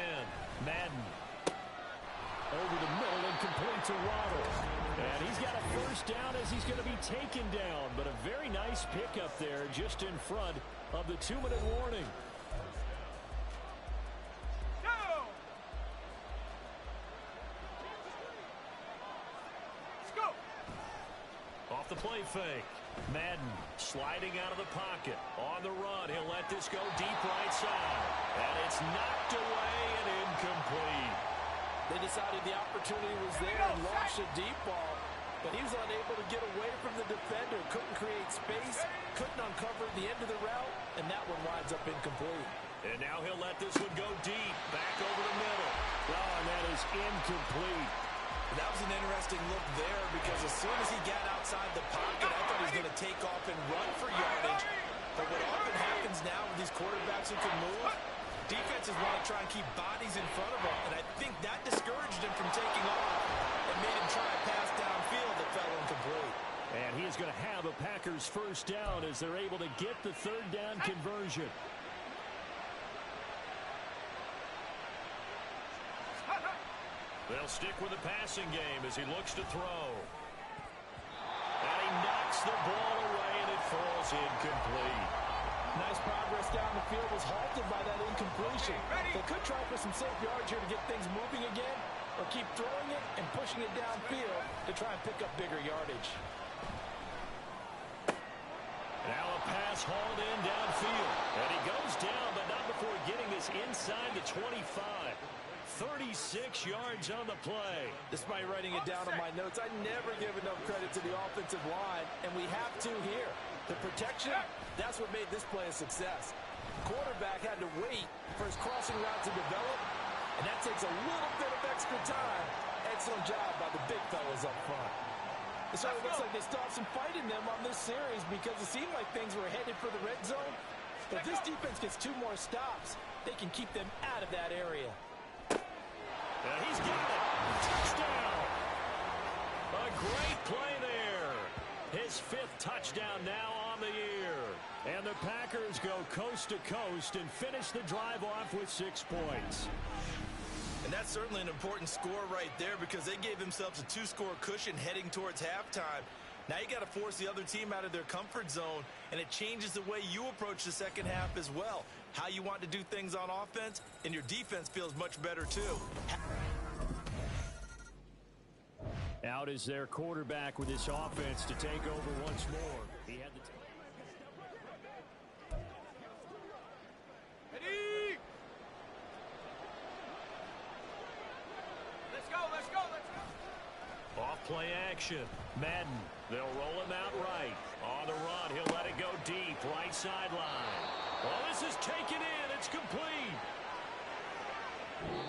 Madden. Over the middle and complete to Waddle. And he's got a first down as he's going to be taken down. But a very nice pickup there just in front of the 2-minute warning. Off the play fake. Madden sliding out of the pocket. On the run, he'll let this go deep right side. And it's knocked away and incomplete. They decided the opportunity was there and launched a deep ball, but he was unable to get away from the defender. Couldn't create space, couldn't uncover the end of the route, and that one winds up incomplete. And now he'll let this one go deep. Back over the middle. Oh, and that is incomplete. That was an interesting look there because as soon as he got outside the pocket, I thought he was going to take off and run for yardage. But what often happens now with these quarterbacks who can move, defenses want to try and keep bodies in front of them, and I think that discouraged him from taking off and made him try a pass downfield that fell incomplete. And he is going to have a Packers first down as they're able to get the third down conversion. They'll stick with the passing game as he looks to throw. And he knocks the ball away, and it falls incomplete. Nice progress down the field was halted by that incompletion. They could try for some safe yards here to get things moving again, or keep throwing it and pushing it downfield to try and pick up bigger yardage. Now a pass hauled in downfield. And he goes down, but not before getting this inside the 25. 36 yards on the play. Despite writing it down on my notes, I never give enough credit to the offensive line, and we have to here. The protection, that's what made this play a success. Quarterback had to wait for his crossing route to develop, and that takes a little bit of extra time. Excellent job by the big fellas up front. It certainly looks like they still have some fight in them on this series because it seemed like things were headed for the red zone. But if this defense gets 2 more stops, they can keep them out of that area. And he's got it. Touchdown. A great play there. His 5th touchdown now on the year. And the Packers go coast to coast and finish the drive off with 6 points. And that's certainly an important score right there because they gave themselves a 2-score cushion heading towards halftime. Now you got to force the other team out of their comfort zone, and it changes the way you approach the second half as well. How you want to do things on offense, and your defense feels much better too. Out is their quarterback with his offense to take over once more. He had the Ready? Let's go, let's go, let's go. Off play action. Madden. They'll roll him out right. On the run, he'll let it go deep. Right sideline. Well, this is taken in. It's complete.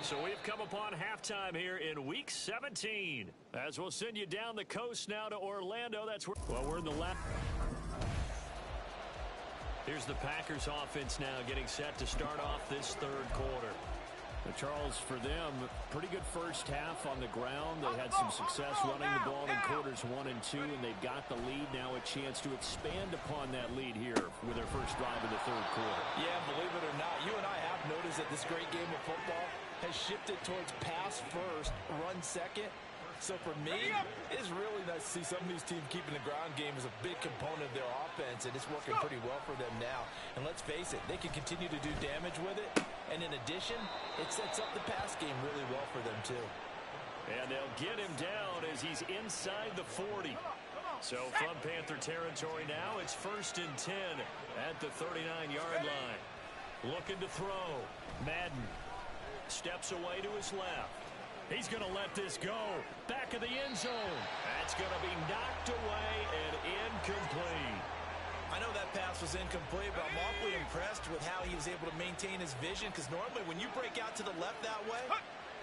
So we've come upon halftime here in Week 17. As we'll send you down the coast now to Orlando. That's where, well, we're in the last. Here's the Packers offense now getting set to start off this 3rd quarter. Charles, for them, pretty good first half on the ground. They had some success running the ball in quarters 1 and 2, and they've got the lead. Now a chance to expand upon that lead here with their first drive in the 3rd quarter. Yeah, believe it or not, you and I have noticed that this great game of football has shifted towards pass first, run second. So for me, it is really nice to see some of these teams keeping the ground game as a big component of their offense, and it's working pretty well for them now. And let's face it, they can continue to do damage with it. And in addition, it sets up the pass game really well for them too. And they'll get him down as he's inside the 40. So from Panther territory now, it's 1st and 10 at the 39-yard line. Looking to throw. Madden steps away to his left. He's going to let this go. Back of the end zone. That's going to be knocked away and incomplete. I know that pass was incomplete, but I'm awfully impressed with how he was able to maintain his vision because normally when you break out to the left that way,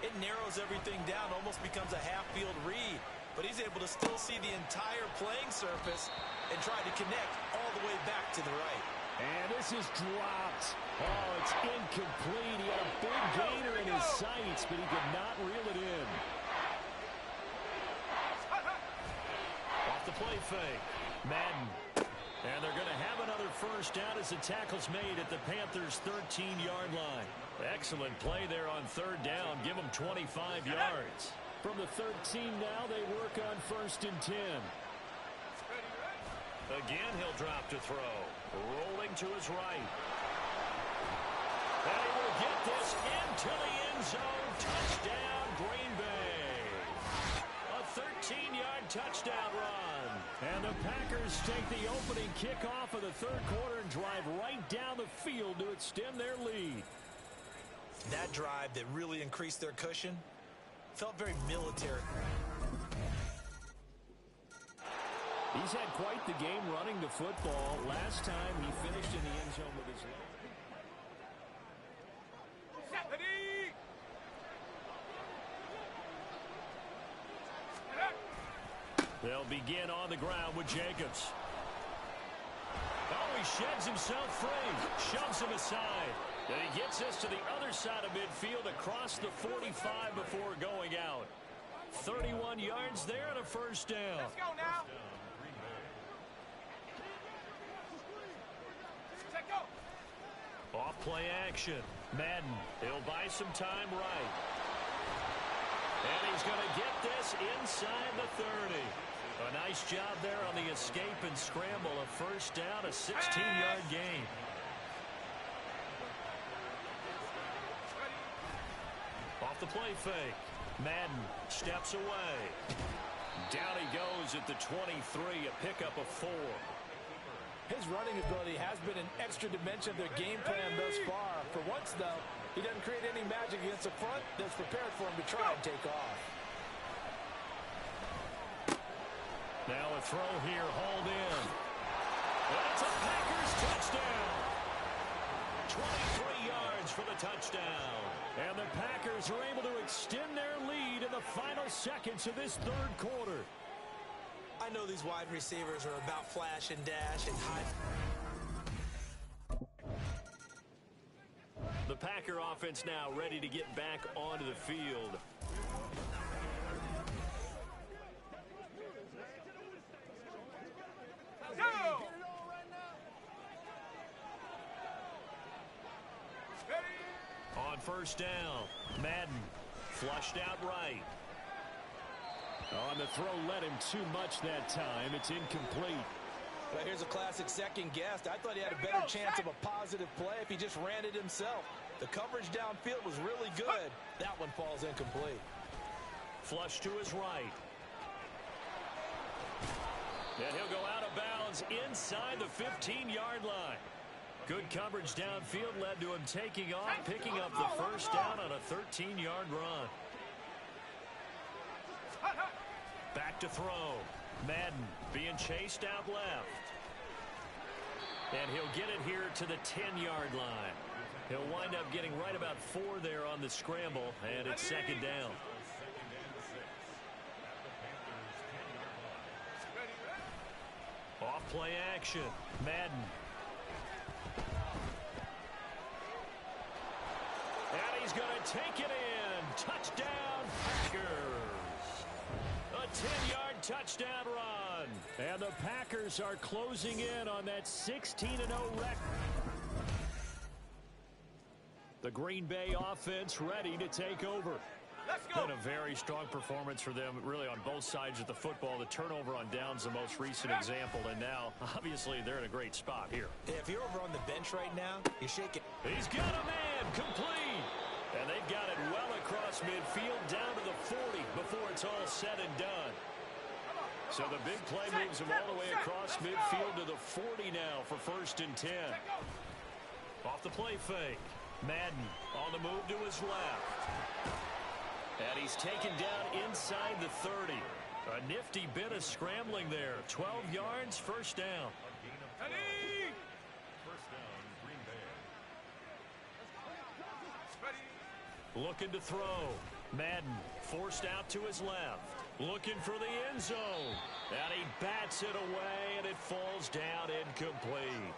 It narrows everything down, almost becomes a half-field read. But he's able to still see the entire playing surface and try to connect all the way back to the right. And this is dropped. Oh, it's incomplete. He had a big gainer in his sights, but he could not reel it in. Off the play fake. Madden. And they're going to have another first down as the tackle's made at the Panthers' 13-yard line. Excellent play there on third down. Give them 25 yards. From the 13 now, they work on 1st and 10. Again, he'll drop to throw. Rolling to his right. And he will get this into the end zone. Touchdown, Green Bay. A 13-yard touchdown run. And the Packers take the opening kickoff of the third quarter and drive right down the field to extend their lead. That drive that really increased their cushion felt very military. He's had quite the game running the football. Last time he finished in the end zone with his leg. They'll begin on the ground with Jacobs. Oh, he sheds himself free. Shoves him aside. And he gets us to the other side of midfield across the 45 before going out. 31 yards there and a first down. Let's go now. Check go. Off play action. Madden. He'll buy some time right. And he's going to get this inside the 30. A nice job there on the escape and scramble. A first down, a 16-yard gain. Off the play fake. Madden steps away. Down he goes at the 23, a pickup of 4. His running ability has been an extra dimension of their game plan thus far. For once, though, he doesn't create any magic against the front that's prepared for him to try and take off. Now a throw here, hauled in. That's a Packers touchdown. 23 yards for the touchdown. And the Packers are able to extend their lead in the final seconds of this third quarter. I know these wide receivers are about flash and dash and high. The Packer offense now ready to get back onto the field. Go! On first down, Madden flushed out right. On the throw, led him too much that time. It's incomplete. Well, here's a classic second guess. I thought he had a better chance of a positive play if he just ran it himself. The coverage downfield was really good. That one falls incomplete. Flush to his right. And he'll go out of bounds inside the 15-yard line. Good coverage downfield led to him taking off, picking up the first down on a 13-yard run. Back to throw. Madden being chased out left. And he'll get it here to the 10-yard line. He'll wind up getting right about 4 there on the scramble, and it's second down. Off play action. Madden. And he's going to take it in. Touchdown, Packers. A 10-yard touchdown run. And the Packers are closing in on that 16-0 record. The Green Bay offense ready to take over. Let's go. Been a very strong performance for them, really, on both sides of the football. The turnover on downs the most recent example, and now, obviously, they're in a great spot here. Yeah, if you're over on the bench right now, you're shaking. He's got a man, complete. And they've got it well across midfield, down to the 40 before it's all said and done. So the big play moves him all the way across midfield to the 40 now for 1st and 10. Off the play fake. Madden on the move to his left. And he's taken down inside the 30. A nifty bit of scrambling there. 12 yards, first down. Looking to throw. Madden forced out to his left. Looking for the end zone. And he bats it away, and it falls down incomplete.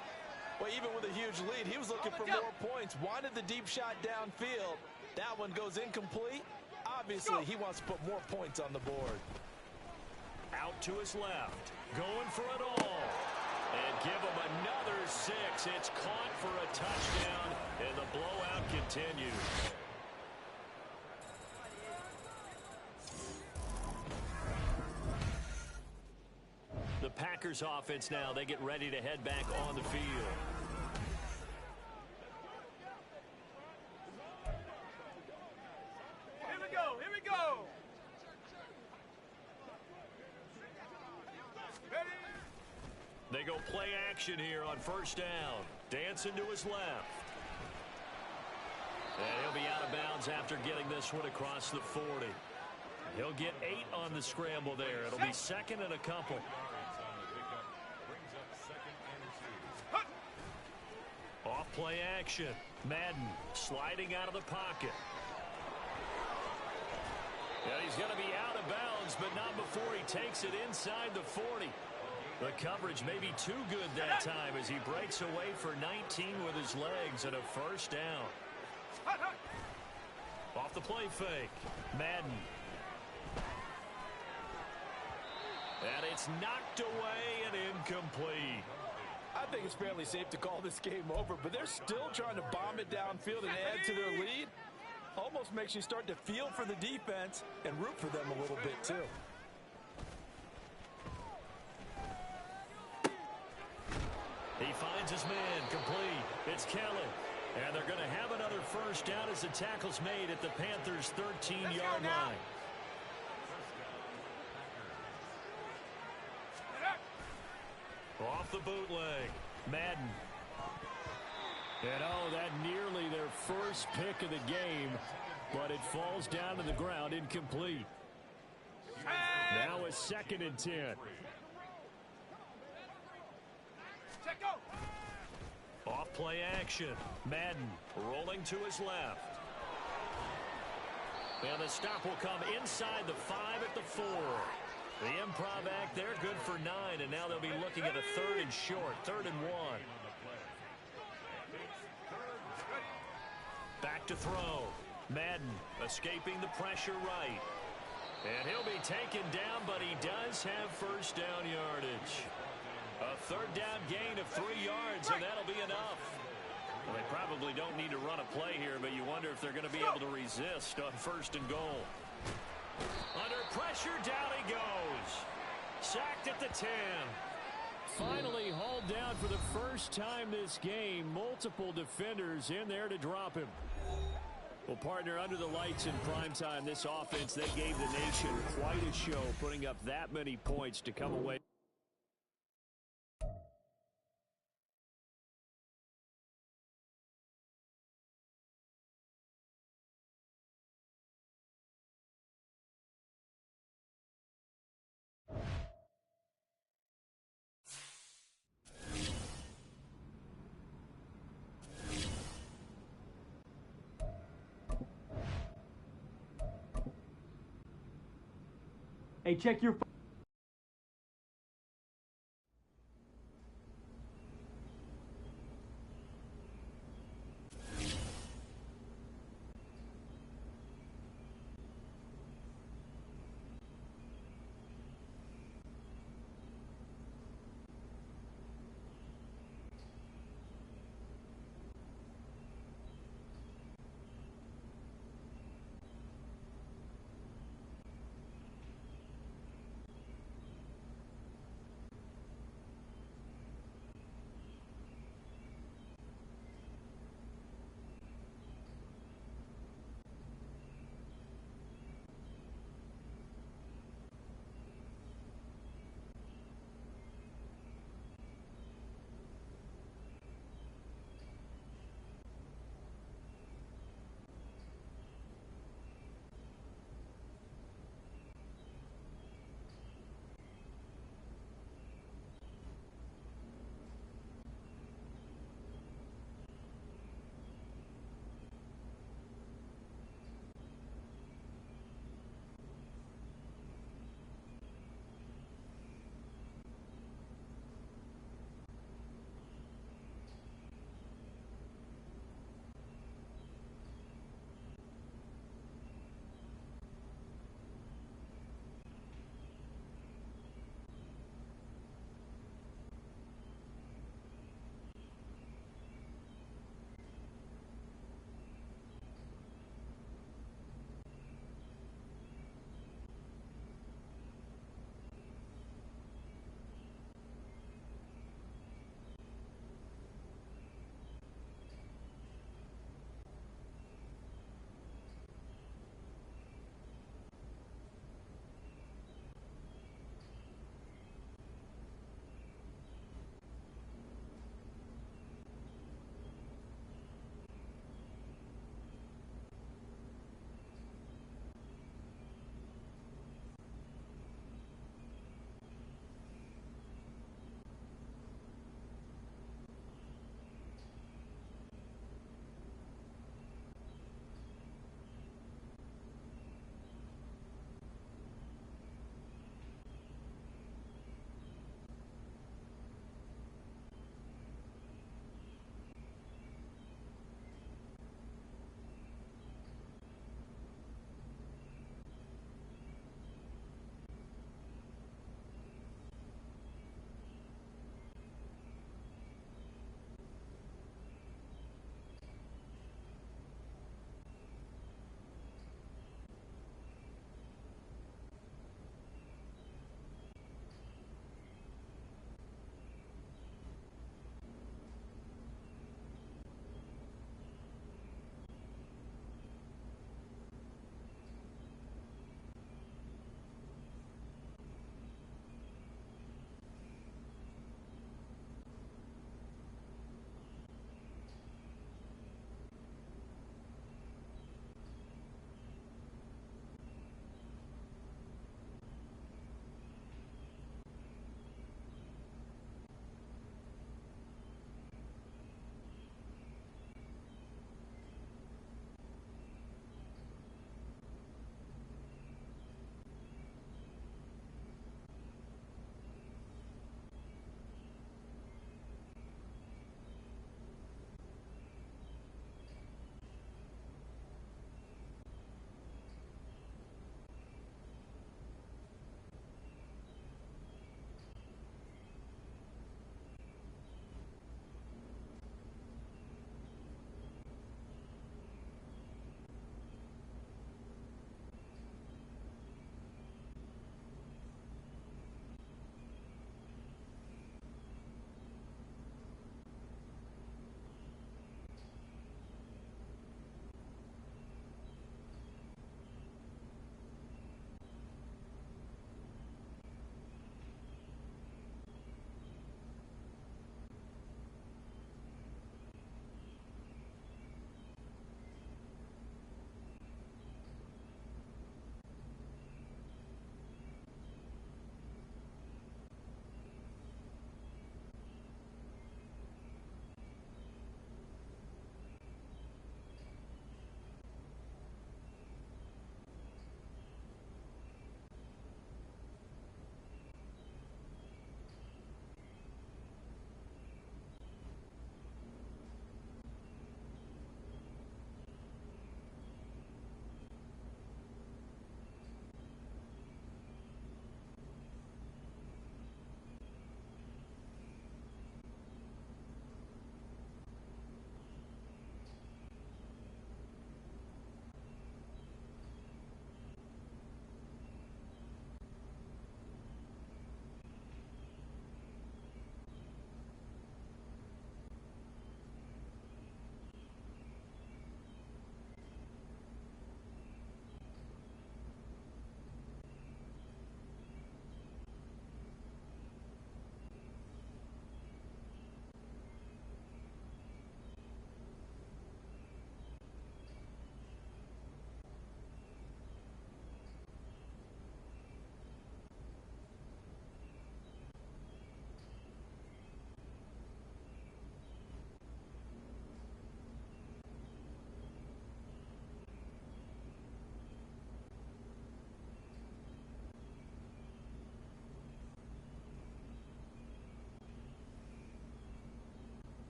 Well, even with a huge lead, he was looking for more points. Wanted the deep shot downfield. That one goes incomplete. Obviously, he wants to put more points on the board. Out to his left. Going for it all. And give him another 6. It's caught for a touchdown, and the blowout continues. The Packers offense now, they get ready to head back on the field. Here we go, here we go. Ready? They go play action here on first down. Dancing to his left. And he'll be out of bounds after getting this one across the 40. He'll get 8 on the scramble there. It'll be second and a couple. Off play action. Madden sliding out of the pocket. And he's going to be out of bounds, but not before he takes it inside the 40. The coverage may be too good that time as he breaks away for 19 with his legs and a first down. Off the play fake. Madden. And it's knocked away and incomplete. I think it's fairly safe to call this game over, but they're still trying to bomb it downfield and add to their lead. Almost makes you start to feel for the defense and root for them a little bit, too. He finds his man complete. It's Kelly. And they're going to have another first down as the tackle's made at the Panthers' 13-yard line. Off the bootleg. Madden. And that nearly their first pick of the game, but it falls down to the ground incomplete. Now a 2nd and 10. Check go. Off play action. Madden rolling to his left. And the stop will come inside the 5 at the 4. The improv act there, good for 9, and now they'll be looking at a 3rd and short, 3rd and 1. Back to throw. Madden escaping the pressure right. And he'll be taken down, but he does have first down yardage. A 3rd down gain of 3 yards, and that'll be enough. Well, they probably don't need to run a play here, but you wonder if they're going to be able to resist on 1st and goal. Under pressure, down he goes. Sacked at the 10. Finally hauled down for the first time this game. Multiple defenders in there to drop him. Well, partner, under the lights in primetime, this offense, they gave the nation quite a show, putting up that many points to come away. Hey, check your phone.